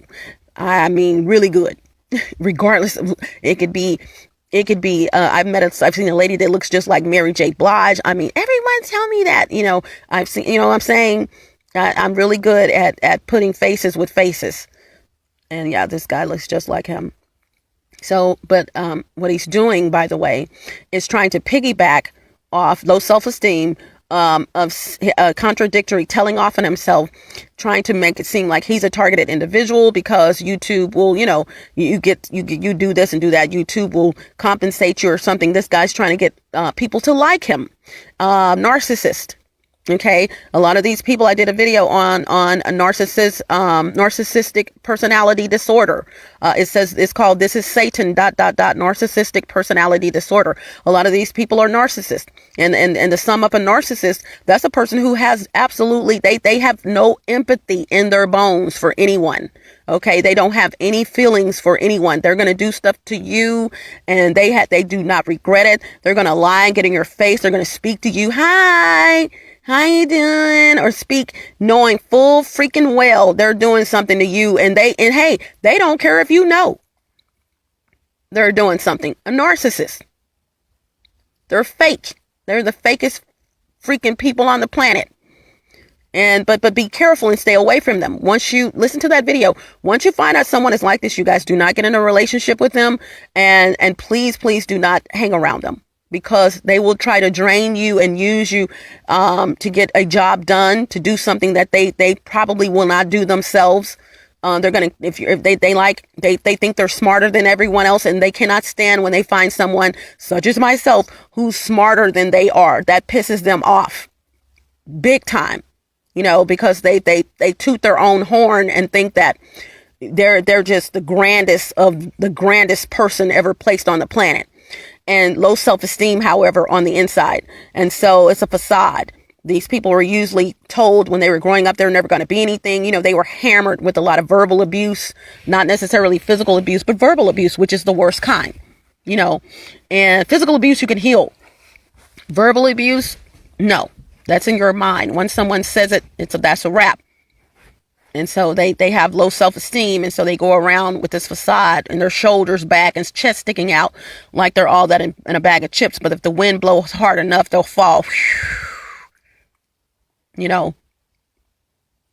I mean, really good. Regardless of, it could be I've seen a lady that looks just like Mary J. Blige. I mean, everyone tell me that, I've seen, I'm saying I'm really good at putting faces with faces. And yeah, this guy looks just like him. So, but what he's doing, by the way, is trying to piggyback off low self-esteem, of contradictory, telling off on himself, trying to make it seem like he's a targeted individual because YouTube will, you do this and do that. YouTube will compensate you or something. This guy's trying to get people to like him. Narcissist. Okay. A lot of these people, I did a video on a narcissistic personality disorder. It says it's called, this is Satan ... narcissistic personality disorder. A lot of these people are narcissists. And to sum up a narcissist, that's a person who has absolutely, they have no empathy in their bones for anyone. Okay. They don't have any feelings for anyone. They're going to do stuff to you and they do not regret it. They're going to lie and get in your face. They're going to speak to you. Hi. How you doing? Or speak knowing full freaking well they're doing something to you, and hey, they don't care if you know they're doing something. A narcissist. They're fake. They're the fakest freaking people on the planet. And but be careful and stay away from them. Once you listen to that video, once you find out someone is like this, you guys do not get in a relationship with them, and please do not hang around them. Because they will try to drain you and use you to get a job done, to do something that they probably will not do themselves. They're gonna if they think they're smarter than everyone else, and they cannot stand when they find someone such as myself who's smarter than they are. That pisses them off big time, because they toot their own horn and think that they're just the grandest person ever placed on the planet. And low self-esteem, however, on the inside. And so it's a facade. These people were usually told when they were growing up, they're never going to be anything. They were hammered with a lot of verbal abuse, not necessarily physical abuse, but verbal abuse, which is the worst kind, and physical abuse you can heal. Verbal abuse, no, that's in your mind. Once someone says it, that's a wrap. And so they have low self-esteem. And so they go around with this facade and their shoulders back and chest sticking out like they're all that in a bag of chips. But if the wind blows hard enough, they'll fall. They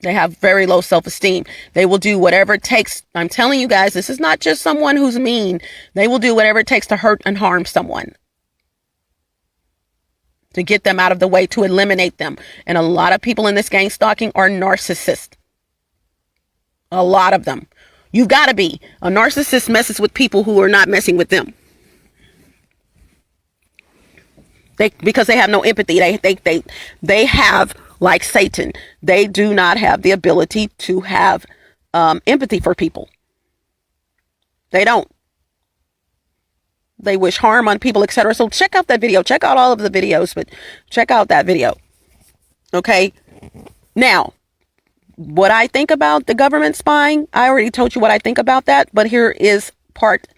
have very low self-esteem. They will do whatever it takes. I'm telling you guys, this is not just someone who's mean. They will do whatever it takes to hurt and harm someone, to get them out of the way, to eliminate them. And a lot of people in this gang stalking are narcissists. A lot of them. You've got to be. A narcissist messes with people who are not messing with them. Because they have no empathy. They have, like Satan, they do not have the ability to have empathy for people. They don't. They wish harm on people, etc. So check out that video. Check out all of the videos, but check out that video. Okay. Now, what I think about the government spying, I already told you what I think about that, but here is part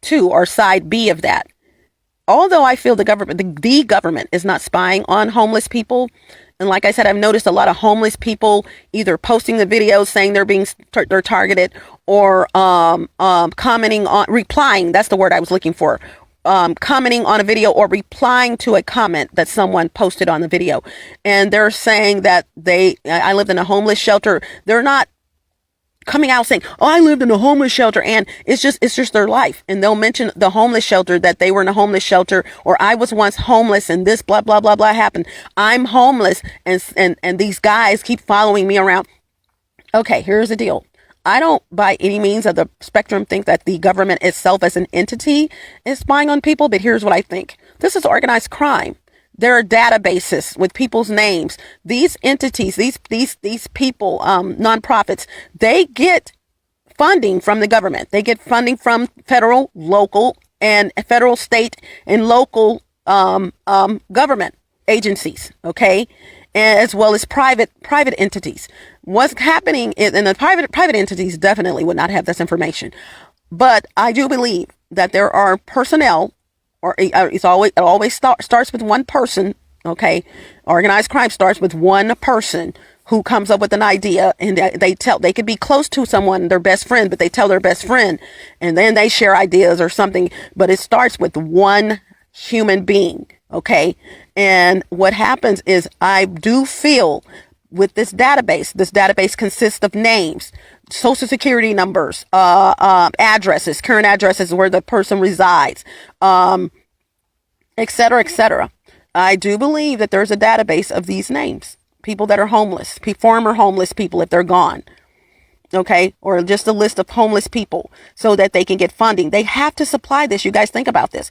two, or side B of that. Although I feel the government is not spying on homeless people, and like I said, I've noticed a lot of homeless people either posting the videos saying they're targeted, or commenting on, replying. That's the word I was looking for. Commenting on a video or replying to a comment that someone posted on the video, and they're saying that I lived in a homeless shelter. They're not coming out saying, "Oh, I lived in a homeless shelter," and it's just their life, and they'll mention the homeless shelter, that they were in a homeless shelter, or I was once homeless and this blah blah blah blah happened. I'm homeless, and these guys keep following me around. Okay, here's the deal. I don't by any means of the spectrum think that the government itself as an entity is spying on people, but here's what I think. This is organized crime. There are databases with people's names. These entities, these people, nonprofits, they get funding from the government. They get funding from federal, local, and federal, state, and local government agencies. Okay, as well as private entities. What's happening in the private entities definitely would not have this information, but I do believe that there are personnel, or it always starts with one person. Okay, organized crime starts with one person who comes up with an idea, and they could be close to someone, their best friend, but they tell their best friend, and then they share ideas or something. But it starts with one human being. Okay, and what happens is, I do feel with this database consists of names, social security numbers, addresses, current addresses where the person resides, et cetera, et cetera. I do believe that there's a database of these names, people that are homeless, former homeless people if they're gone. Okay, or just a list of homeless people so that they can get funding. They have to supply this. You guys think about this.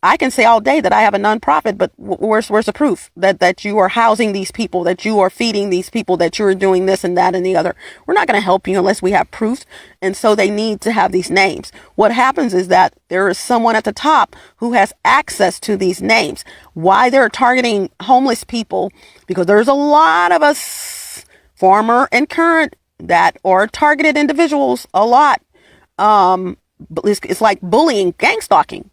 I can say all day that I have a nonprofit, but where's the proof that you are housing these people, that you are feeding these people, that you are doing this and that and the other? We're not going to help you unless we have proof. And so they need to have these names. What happens is that there is someone at the top who has access to these names. Why they're targeting homeless people? Because there's a lot of us, former and current, that are targeted individuals a lot. It's like bullying, gang stalking.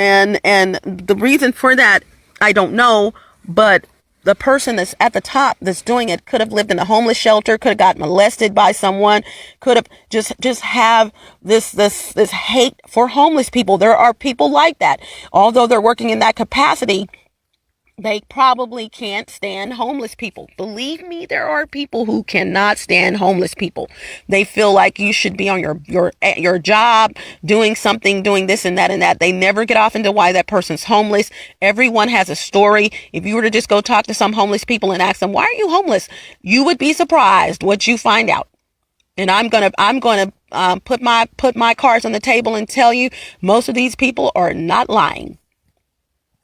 And the reason for that, I don't know, but the person that's at the top that's doing it could have lived in a homeless shelter, could have got molested by someone, could have just have this hate for homeless people. There are people like that. Although they're working in that capacity, they probably can't stand homeless people. Believe me, there are people who cannot stand homeless people. They feel like you should be on your job, doing something, doing this and that and that. They never get off into why that person's homeless. Everyone has a story. If you were to just go talk to some homeless people and ask them, "Why are you homeless?" you would be surprised what you find out. And I'm gonna put my cards on the table and tell you, most of these people are not lying.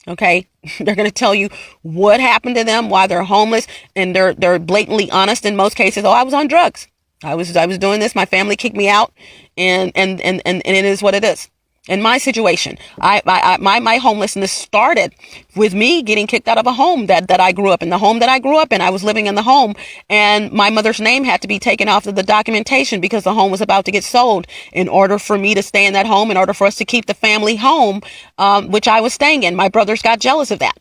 Okay, they're going to tell you what happened to them, why they're homeless, and they're blatantly honest in most cases. "Oh, I was on drugs. I was doing this. My family kicked me out, and it is what it is." In my situation, my homelessness started with me getting kicked out of a home that I grew up in. The home that I grew up in, I was living in the home, and my mother's name had to be taken off of the documentation because the home was about to get sold. In order for me to stay in that home, in order for us to keep the family home, which I was staying in, my brothers got jealous of that.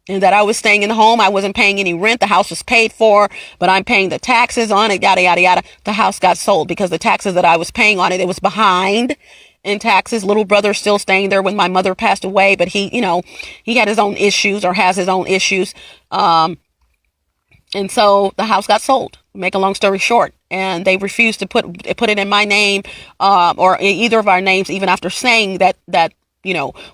And that I was staying in the home. I wasn't paying any rent. The house was paid for, but I'm paying the taxes on it, yada, yada, yada. The house got sold because the taxes that I was paying on it was behind in taxes. Little brother still staying there when my mother passed away, but he had his own issues, or has his own issues. And so the house got sold, make a long story short, and they refused to put it in my name, or either of our names, even after saying that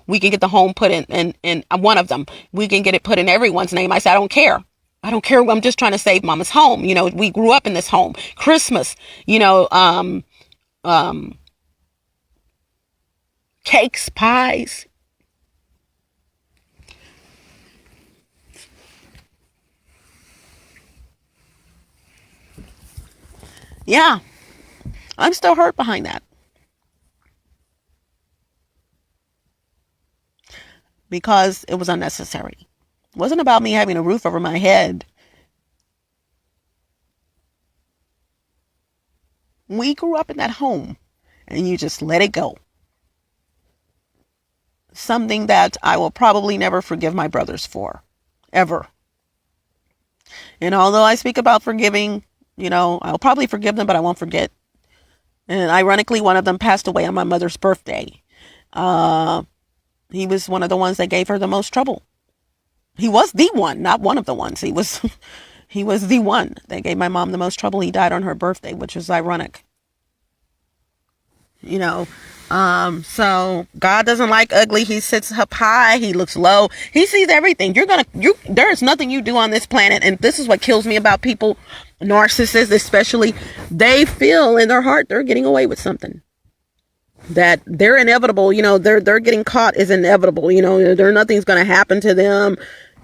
we can get the home put in one of them. We can get it put in everyone's name. I said, I don't care. I'm just trying to save mama's home. We grew up in this home. Christmas, cakes, pies. Yeah, I'm still hurt behind that. Because it was unnecessary. It wasn't about me having a roof over my head. We grew up in that home and you just let it go. Something that I will probably never forgive my brothers for, ever. And although I speak about forgiving, I'll probably forgive them, but I won't forget. And ironically, one of them passed away on my mother's birthday. He was one of the ones that gave her the most trouble. He was the one, not one of the ones. He was the one that gave my mom the most trouble. He died on her birthday, which was ironic. So God doesn't like ugly. He sits up high. He looks low. He sees everything. There is nothing you do on this planet. And this is what kills me about people, narcissists especially. They feel in their heart they're getting away with something. That they're inevitable. They're getting caught is inevitable. Nothing's going to happen to them.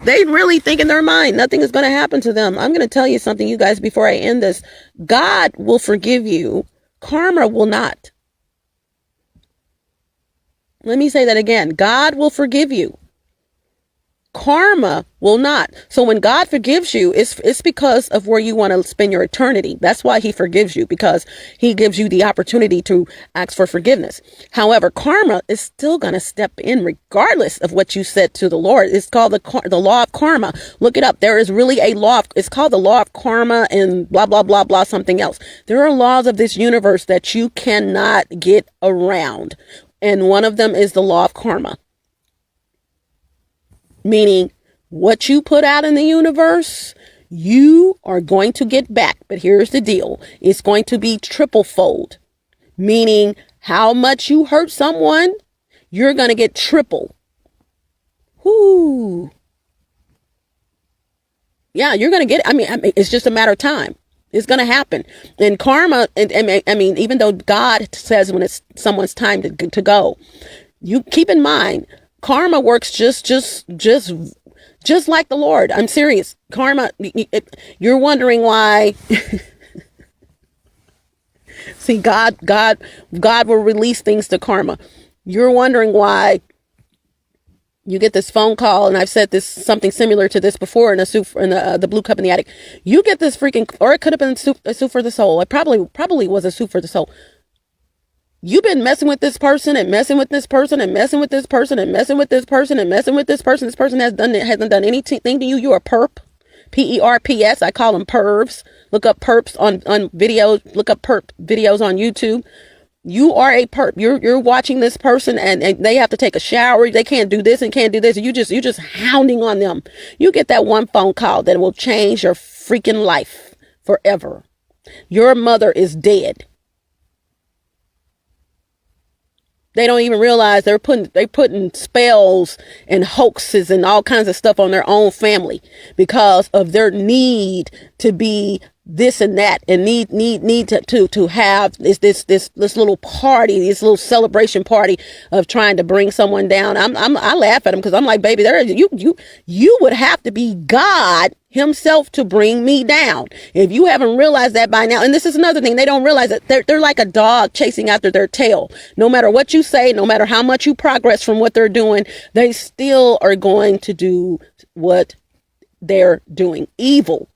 They really think in their mind nothing is going to happen to them. I'm going to tell you something, you guys, before I end this. God will forgive you. Karma will not. Let me say that again. God will forgive you. Karma will not. So when God forgives you, it's because of where you want to spend your eternity. That's why he forgives you, because he gives you the opportunity to ask for forgiveness. However, karma is still going to step in regardless of what you said to the Lord. It's called the law of karma. Look it up. There is really a law. It's called the law of karma and blah, blah, blah, blah, something else. There are laws of this universe that you cannot get around. And one of them is the law of karma. Meaning, what you put out in the universe, you are going to get back. But here's the deal. It's going to be triple fold. Meaning, how much you hurt someone, you're going to get triple. Whoo. Yeah, you're going to get it. I mean, it's just a matter of time. It's going to happen. And karma, even though God says when it's someone's time to go, you keep in mind, karma works just like the Lord. I'm serious. Karma, you're wondering why. See, God will release things to karma. You're wondering why you get this phone call, and I've said this something similar to this before in the Blue Cup in the Attic. You get this freaking, or it could have been a soup for the soul. It probably was a soup for the soul. You've been messing with this person and messing with this person and messing with this person and messing with this person and messing with this person. This person hasn't done anything to you. You're a perp. P-E-R-P-S. I call them pervs. Look up perps on videos. Look up perp videos on YouTube. You are a perp. You're watching this person and they have to take a shower. They can't do this and can't do this. You're just hounding on them. You get that one phone call that will change your freaking life forever. Your mother is dead. They don't even realize they're putting spells and hoaxes and all kinds of stuff on their own family because of their need to be this and that, and need to have this little party, this little celebration party of trying to bring someone down. I laugh at them because I'm like, baby, you would have to be God himself to bring me down. If you haven't realized that by now, and this is another thing, they don't realize that they're like a dog chasing after their tail. No matter what you say, no matter how much you progress from what they're doing, they still are going to do what they're doing. Evil.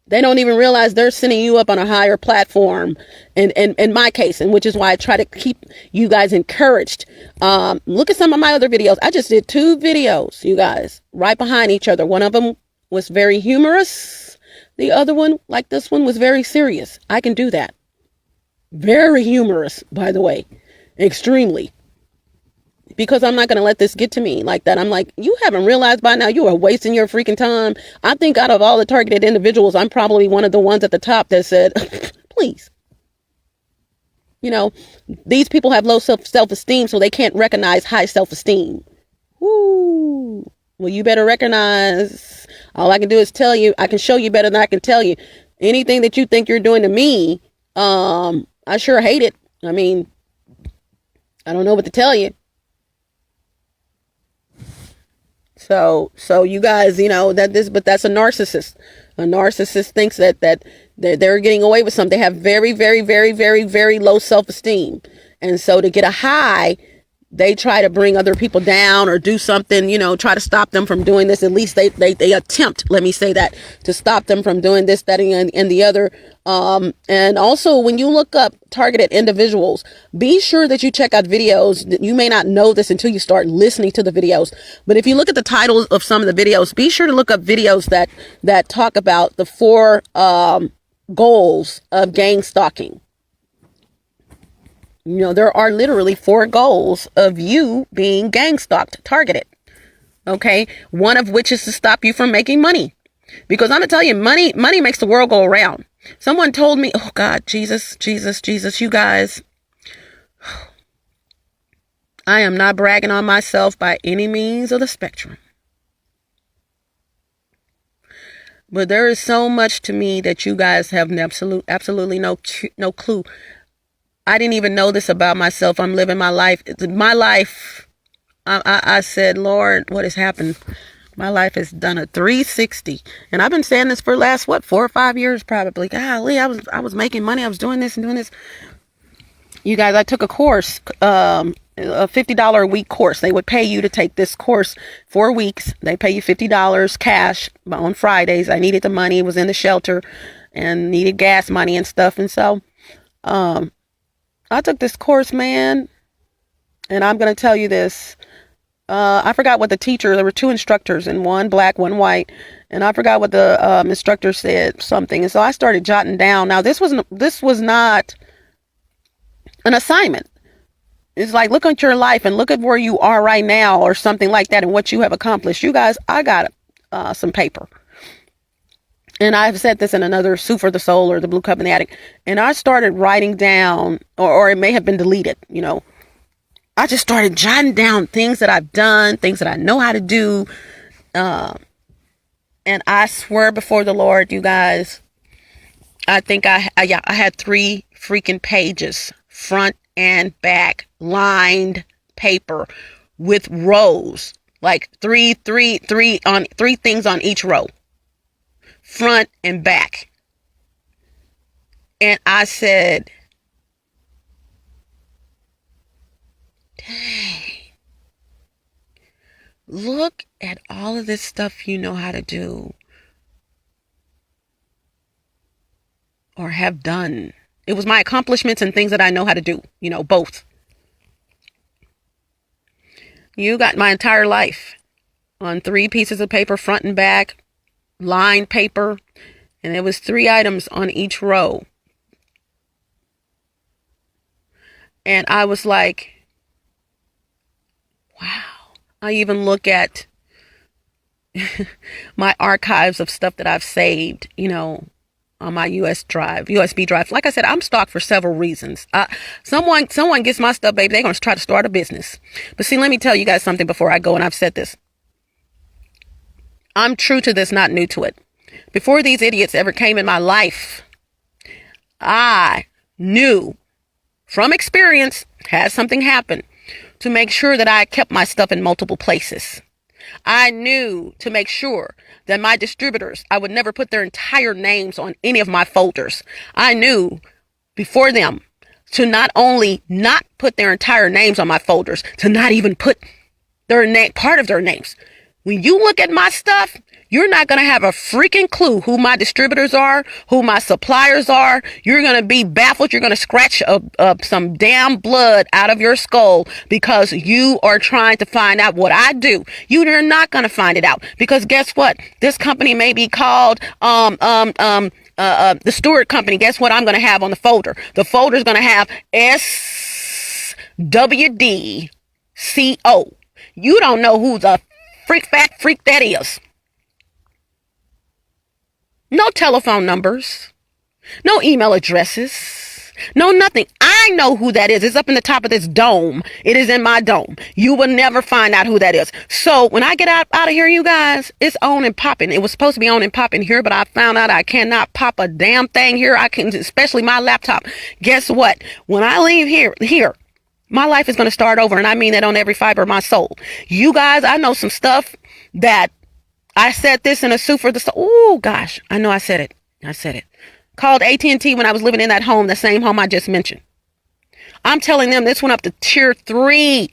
They don't even realize they're sending you up on a higher platform. And in my case, and which is why I try to keep you guys encouraged. Look at some of my other videos. I just did 2 videos, you guys, right behind each other. One of them was very humorous. The other one, like this one, was very serious. I can do that. Very humorous, by the way. Extremely. Because I'm not going to let this get to me like that. I'm like, you haven't realized by now you are wasting your freaking time. I think out of all the targeted individuals, I'm probably one of the ones at the top that said, please. These people have low self-esteem, so they can't recognize high self-esteem. Woo. Well, you better recognize. All I can do is tell you. I can show you better than I can tell you. Anything that you think you're doing to me, I sure hate it. I mean, I don't know what to tell you. So you guys, but that's a narcissist. A narcissist thinks that they're getting away with something. They have very, very, very, very, very low self-esteem. And so to get a high, they try to bring other people down or do something, you know, try to stop them from doing this. At least they attempt, let me say that, to stop them from doing this, that, and the other. And also, when you look up targeted individuals, be sure that you check out videos. You may not know this until you start listening to the videos. But if you look at the titles of some of the videos, be sure to look up videos that talk about the 4 goals of gang stalking. You know, there are literally 4 goals of you being gang stalked, targeted. Okay. One of which is to stop you from making money. Because I'm going to tell you, money makes the world go around. Someone told me, oh God, Jesus, you guys, I am not bragging on myself by any means of the spectrum. But there is so much to me that you guys have absolutely no clue. I didn't even know this about myself. I'm living my life. I said, Lord, what has happened? My life has done a 360. And I've been saying this for the last, 4 or 5 years probably. Golly, I was making money. I was doing this and doing this. You guys, I took a course, a $50 a week course. They would pay you to take this course 4 weeks. They pay you $50 cash on Fridays. I needed the money. It was in the shelter and needed gas money and stuff. And so, I took this course, man, and I'm going to tell you this. I forgot what the teacher, there were 2 instructors, and one black, one white, and I forgot what the instructor said, something. And so I started jotting down. Now, this was not an assignment. It's like, look at your life and look at where you are right now or something like that and what you have accomplished. You guys, I got some paper. And I've said this in another Sue for the Soul or the Blue Cup in the Attic. And I started writing down, or it may have been deleted, you know. I just started jotting down things that I've done, things that I know how to do. And I swear before the Lord, you guys, I think I had 3 freaking pages, front and back, lined paper with rows, like three things on each row. Front and back. And I said, dang, look at all of this stuff you know how to do or have done. It was my accomplishments and things that I know how to do, you know, both. You got my entire life on 3 pieces of paper, front and back, lined paper, and there was 3 items on each row. And I was like, wow. I even look at my archives of stuff that I've saved, you know, on my USB drive. Like I said, I'm stalked for several reasons. Someone gets my stuff, baby, they're going to try to start a business. But see, let me tell you guys something before I go, and I've said this. I'm true to this, not new to it. Before these idiots ever came in my life, I knew from experience, had something happen, to make sure that I kept my stuff in multiple places. I knew to make sure that my distributors, I would never put their entire names on any of my folders. I knew before them to not only not put their entire names on my folders, to not even put their name, part of their names. When you look at my stuff, you're not going to have a freaking clue who my distributors are, who my suppliers are. You're going to be baffled. You're going to scratch some damn blood out of your skull because you are trying to find out what I do. You're not going to find it out because guess what? This company may be called the Stewart Company. Guess what I'm going to have on the folder? The folder is going to have SWDCO. You don't know who the fat freak that is. No telephone numbers, no email addresses, no nothing. I know who that is. It's up in the top of this dome. It is in my dome. You will never find out who that is. So when I get out of here, you guys, it's on and popping. It was supposed to be on and popping here, but I found out I cannot pop a damn thing here. I can, especially my laptop. Guess what? When I leave here, my life is going to start over. And I mean that on every fiber of my soul. You guys, I know some stuff that I said this in a Sue for the Soul. Oh, gosh. I know I said it. Called AT&T when I was living in that home, the same home I just mentioned. I'm telling them this went up to tier 3.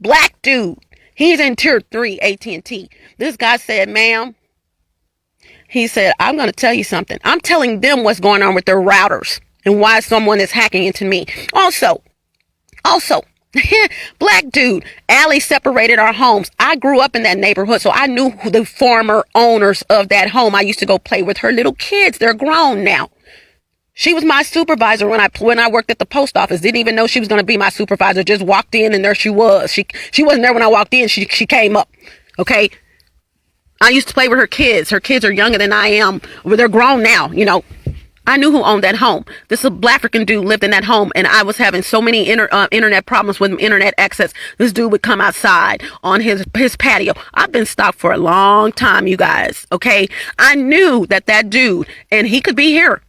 Black dude. He's in tier 3 AT&T. This guy said, ma'am, he said, I'm going to tell you something. I'm telling them what's going on with their routers and why someone is hacking into me. Also, black dude, Allie separated our homes. I grew up in that neighborhood, so I knew who the former owners of that home. I used to go play with her little kids. They're grown now. She was my supervisor when I worked at the post office. Didn't even know she was going to be my supervisor. Just walked in and there she was. She wasn't there when I walked in. She came up. Okay. I used to play with her kids. Her kids are younger than I am. Well, they're grown now, you know. I knew who owned that home. This Black African dude lived in that home, and I was having so many internet problems with internet access. This dude would come outside on his patio. I've been stalked for a long time, you guys. Okay. I knew that dude, and he could be here.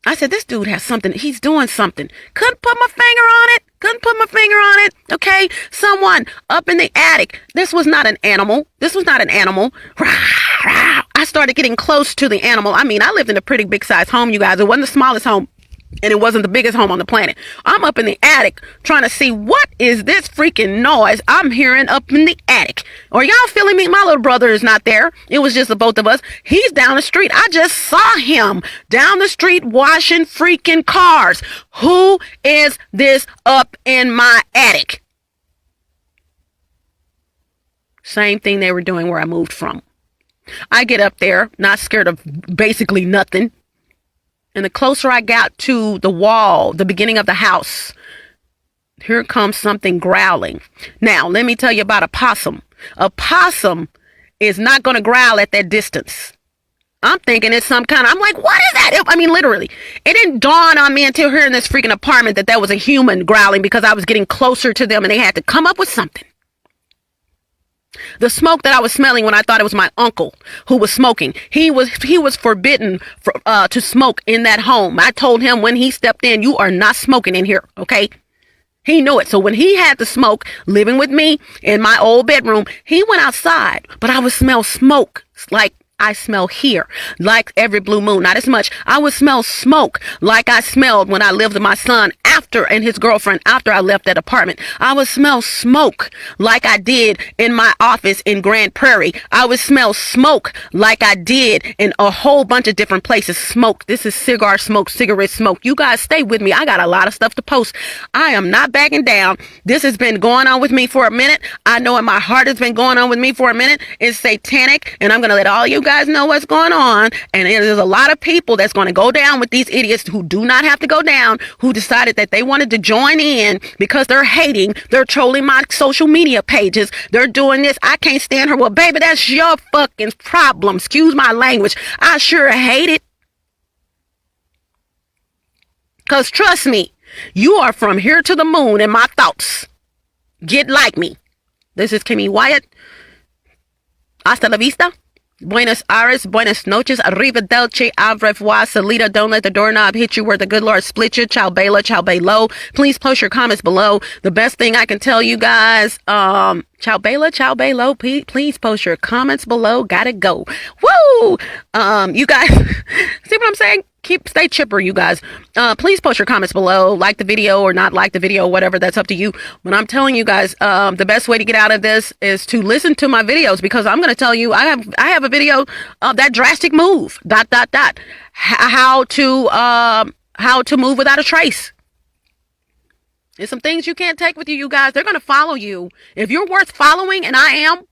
I said, this dude has something. He's doing something. Couldn't put my finger on it. Okay. Someone up in the attic. This was not an animal. I started getting close to the animal. I mean, I lived in a pretty big size home, you guys. It wasn't the smallest home. And it wasn't the biggest home on the planet. I'm up in the attic trying to see what is this freaking noise I'm hearing up in the attic. Are y'all feeling me? My little brother is not there. It was just the both of us. He's down the street. I just saw him down the street washing freaking cars. Who is this up in my attic? Same thing they were doing where I moved from. I get up there, not scared of basically nothing. And the closer I got to the wall, the beginning of the house, here comes something growling. Now, let me tell you about a possum. A possum is not going to growl at that distance. I'm thinking it's some kind of, I'm like, what is that? I mean, literally, it didn't dawn on me until here in this freaking apartment that was a human growling because I was getting closer to them and they had to come up with something. The smoke that I was smelling when I thought it was my uncle who was smoking. He was forbidden to smoke in that home. I told him when he stepped in, you are not smoking in here. Okay. He knew it. So when he had the smoke living with me in my old bedroom, he went outside, but I would smell smoke like I smell here, like every blue moon, not as much. I would smell smoke like I smelled when I lived with my son and his girlfriend after I left that apartment. I would smell smoke like I did in my office in Grand Prairie. I would smell smoke like I did in a whole bunch of different places. Smoke. This is cigar smoke, cigarette smoke. You guys stay with me. I got a lot of stuff to post. I am not backing down. This has been going on with me for a minute. I know in my heart it's been going on with me for a minute. It's satanic, and I'm going to let all you guys know what's going on. And there's a lot of people that's going to go down with these idiots who do not have to go down, who decided that they wanted to join in because they're hating, they're trolling my social media pages, they're doing this. I can't stand her. Well, baby, that's your fucking problem. Excuse my language. I sure hate it. Because trust me, you are from here to the moon in my thoughts. Get like me. This is Kimmy Wyatt. Hasta la vista. Buenos Aires, buenas noches, arrivederci, au revoir, salida. Don't let the doorknob hit you where the good Lord split you. Ciao bella, ciao bello. Please post your comments below. The best thing I can tell you guys, ciao bella, ciao bello. Please post your comments below. Gotta go. Woo! You guys, see what I'm saying? Stay chipper, you guys. Please post your comments below. Like the video or not like the video, whatever. That's up to you. But I'm telling you guys, the best way to get out of this is to listen to my videos, because I'm going to tell you, I have a video of that drastic move. ... How to move without a trace. There's some things you can't take with you, you guys. They're going to follow you. If you're worth following, and I am,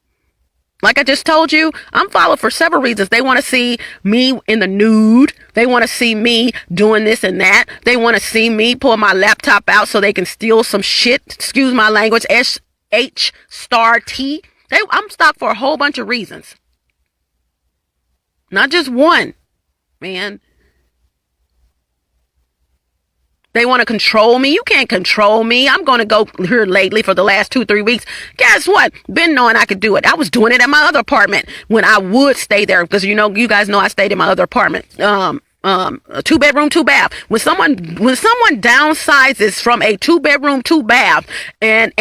like I just told you, I'm followed for several reasons. They want to see me in the nude. They want to see me doing this and that. They want to see me pull my laptop out so they can steal some shit. Excuse my language. SH*T. I'm stopped for a whole bunch of reasons. Not just one, man. They want to control me. You can't control me. I'm going to go here lately for the last 2-3 weeks. Guess what? Been knowing I could do it. I was doing it at my other apartment when I would stay there, because you guys know I stayed in my other apartment. A 2-bedroom, 2-bath. When someone downsizes from a 2-bedroom, 2-bath, and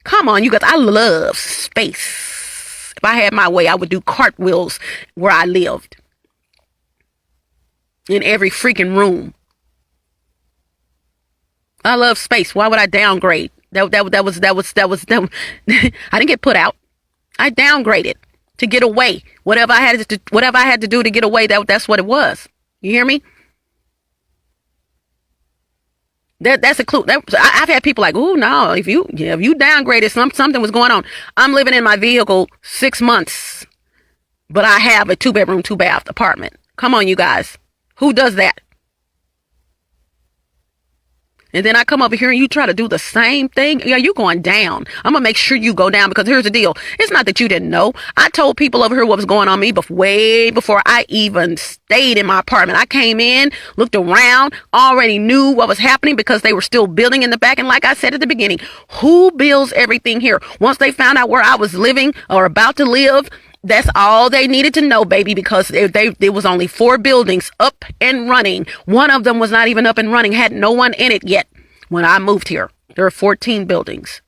come on, you guys, I love space. If I had my way, I would do cartwheels where I lived. In every freaking room. I love space. Why would I downgrade? That I didn't get put out. I downgraded to get away. Whatever I had to do to get away, that's what it was. You hear me? That's a clue. I've had people like, oh no, if you downgraded, something was going on. I'm living in my vehicle 6 months, but I have a 2-bedroom, 2-bath apartment. Come on, you guys. Who does that? And then I come over here and you try to do the same thing. Yeah, you going down. I'm going to make sure you go down, because here's the deal. It's not that you didn't know. I told people over here what was going on me way before I even stayed in my apartment. I came in, looked around, already knew what was happening because they were still building in the back. And like I said at the beginning, who builds everything here? Once they found out where I was living or about to live, that's all they needed to know, baby, because there was only 4 buildings up and running. One of them was not even up and running, had no one in it yet when I moved here. There are 14 buildings.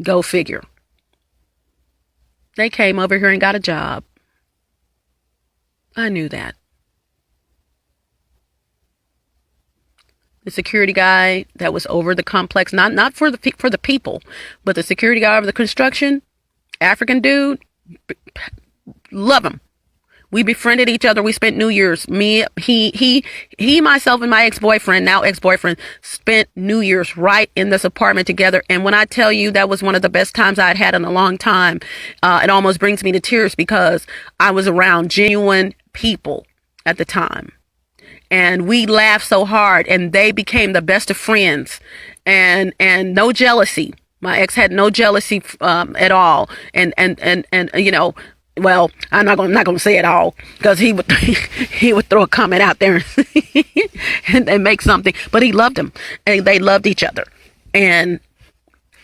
Go figure. They came over here and got a job. I knew that. The security guy that was over the complex, not for the people, but the security guy over the construction, African dude, love him. We befriended each other. We spent New Year's. He, myself, and my ex-boyfriend, now ex-boyfriend, spent New Year's right in this apartment together. And when I tell you that was one of the best times I'd had in a long time, it almost brings me to tears because I was around genuine people at the time. And we laughed so hard, and they became the best of friends, and no jealousy. My ex had no jealousy at all, and you know, well, I'm not gonna say it all, because he would throw a comment out there and make something, but he loved him, and they loved each other, and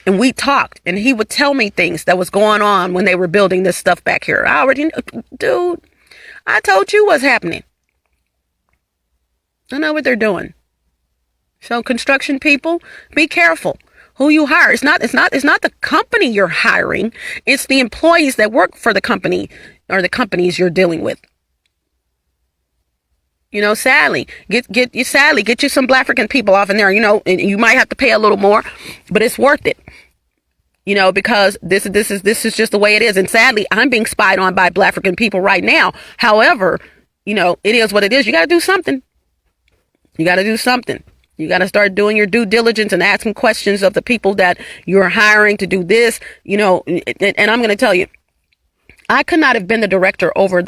we talked, and he would tell me things that was going on when they were building this stuff back here. I already knew, dude. I told you what's happening. I know what they're doing. So construction people, be careful who you hire. It's not the company you're hiring. It's the employees that work for the company or the companies you're dealing with. You know, sadly, get you some Black African people off in there. You know, and you might have to pay a little more, but it's worth it. You know, because this is just the way it is. And sadly, I'm being spied on by Black African people right now. However, you know, it is what it is. You got to do something. You got to do something. You got to start doing your due diligence and asking questions of the people that you're hiring to do this, you know, and I'm going to tell you, I could not have been the director over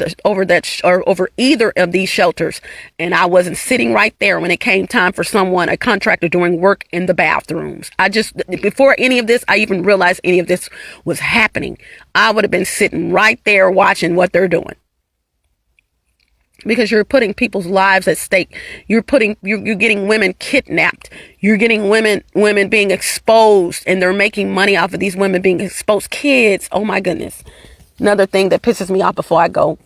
either of these shelters. And I wasn't sitting right there when it came time for a contractor doing work in the bathrooms. Before any of this, I even realized any of this was happening, I would have been sitting right there watching what they're doing. Because you're putting people's lives at stake. You're getting women kidnapped. You're getting women being exposed, and they're making money off of these women being exposed. Kids. Oh my goodness. Another thing that pisses me off before I go.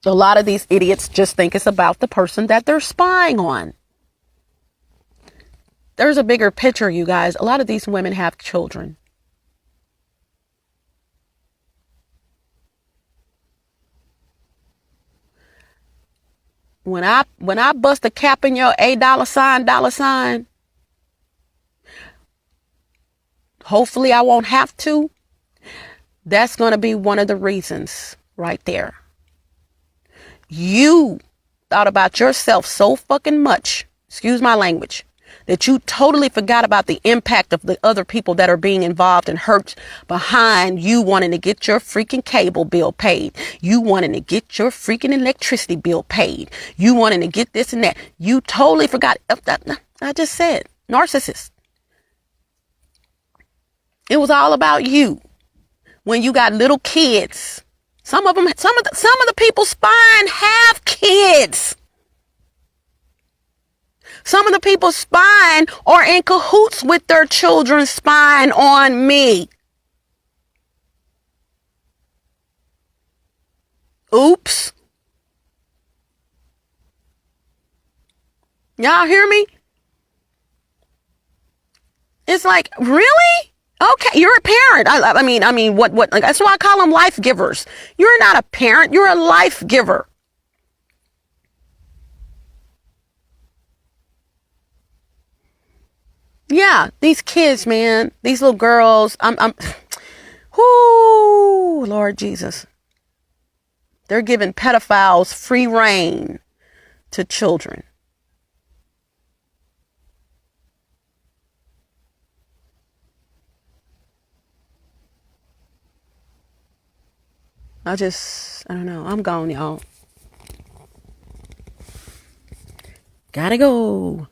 A lot of these idiots just think it's about the person that they're spying on. There's a bigger picture, you guys. A lot of these women have children. When I bust a cap in your $$, hopefully I won't have to. That's going to be one of the reasons right there. You thought about yourself so fucking much, excuse my language, that you totally forgot about the impact of the other people that are being involved and hurt behind you wanting to get your freaking cable bill paid. You wanting to get your freaking electricity bill paid. You wanting to get this and that. You totally forgot. I just said, narcissist. It was all about you. When you got little kids, some of the people spying have kids. Some of the people spying are in cahoots with their children spying on me. Oops. Y'all hear me? It's like, really? Okay, you're a parent. I mean, what? Like, that's why I call them life givers. You're not a parent. You're a life giver. Yeah, these kids, man, these little girls, whoo, Lord Jesus. They're giving pedophiles free reign to children. I don't know. I'm gone, y'all. Gotta go.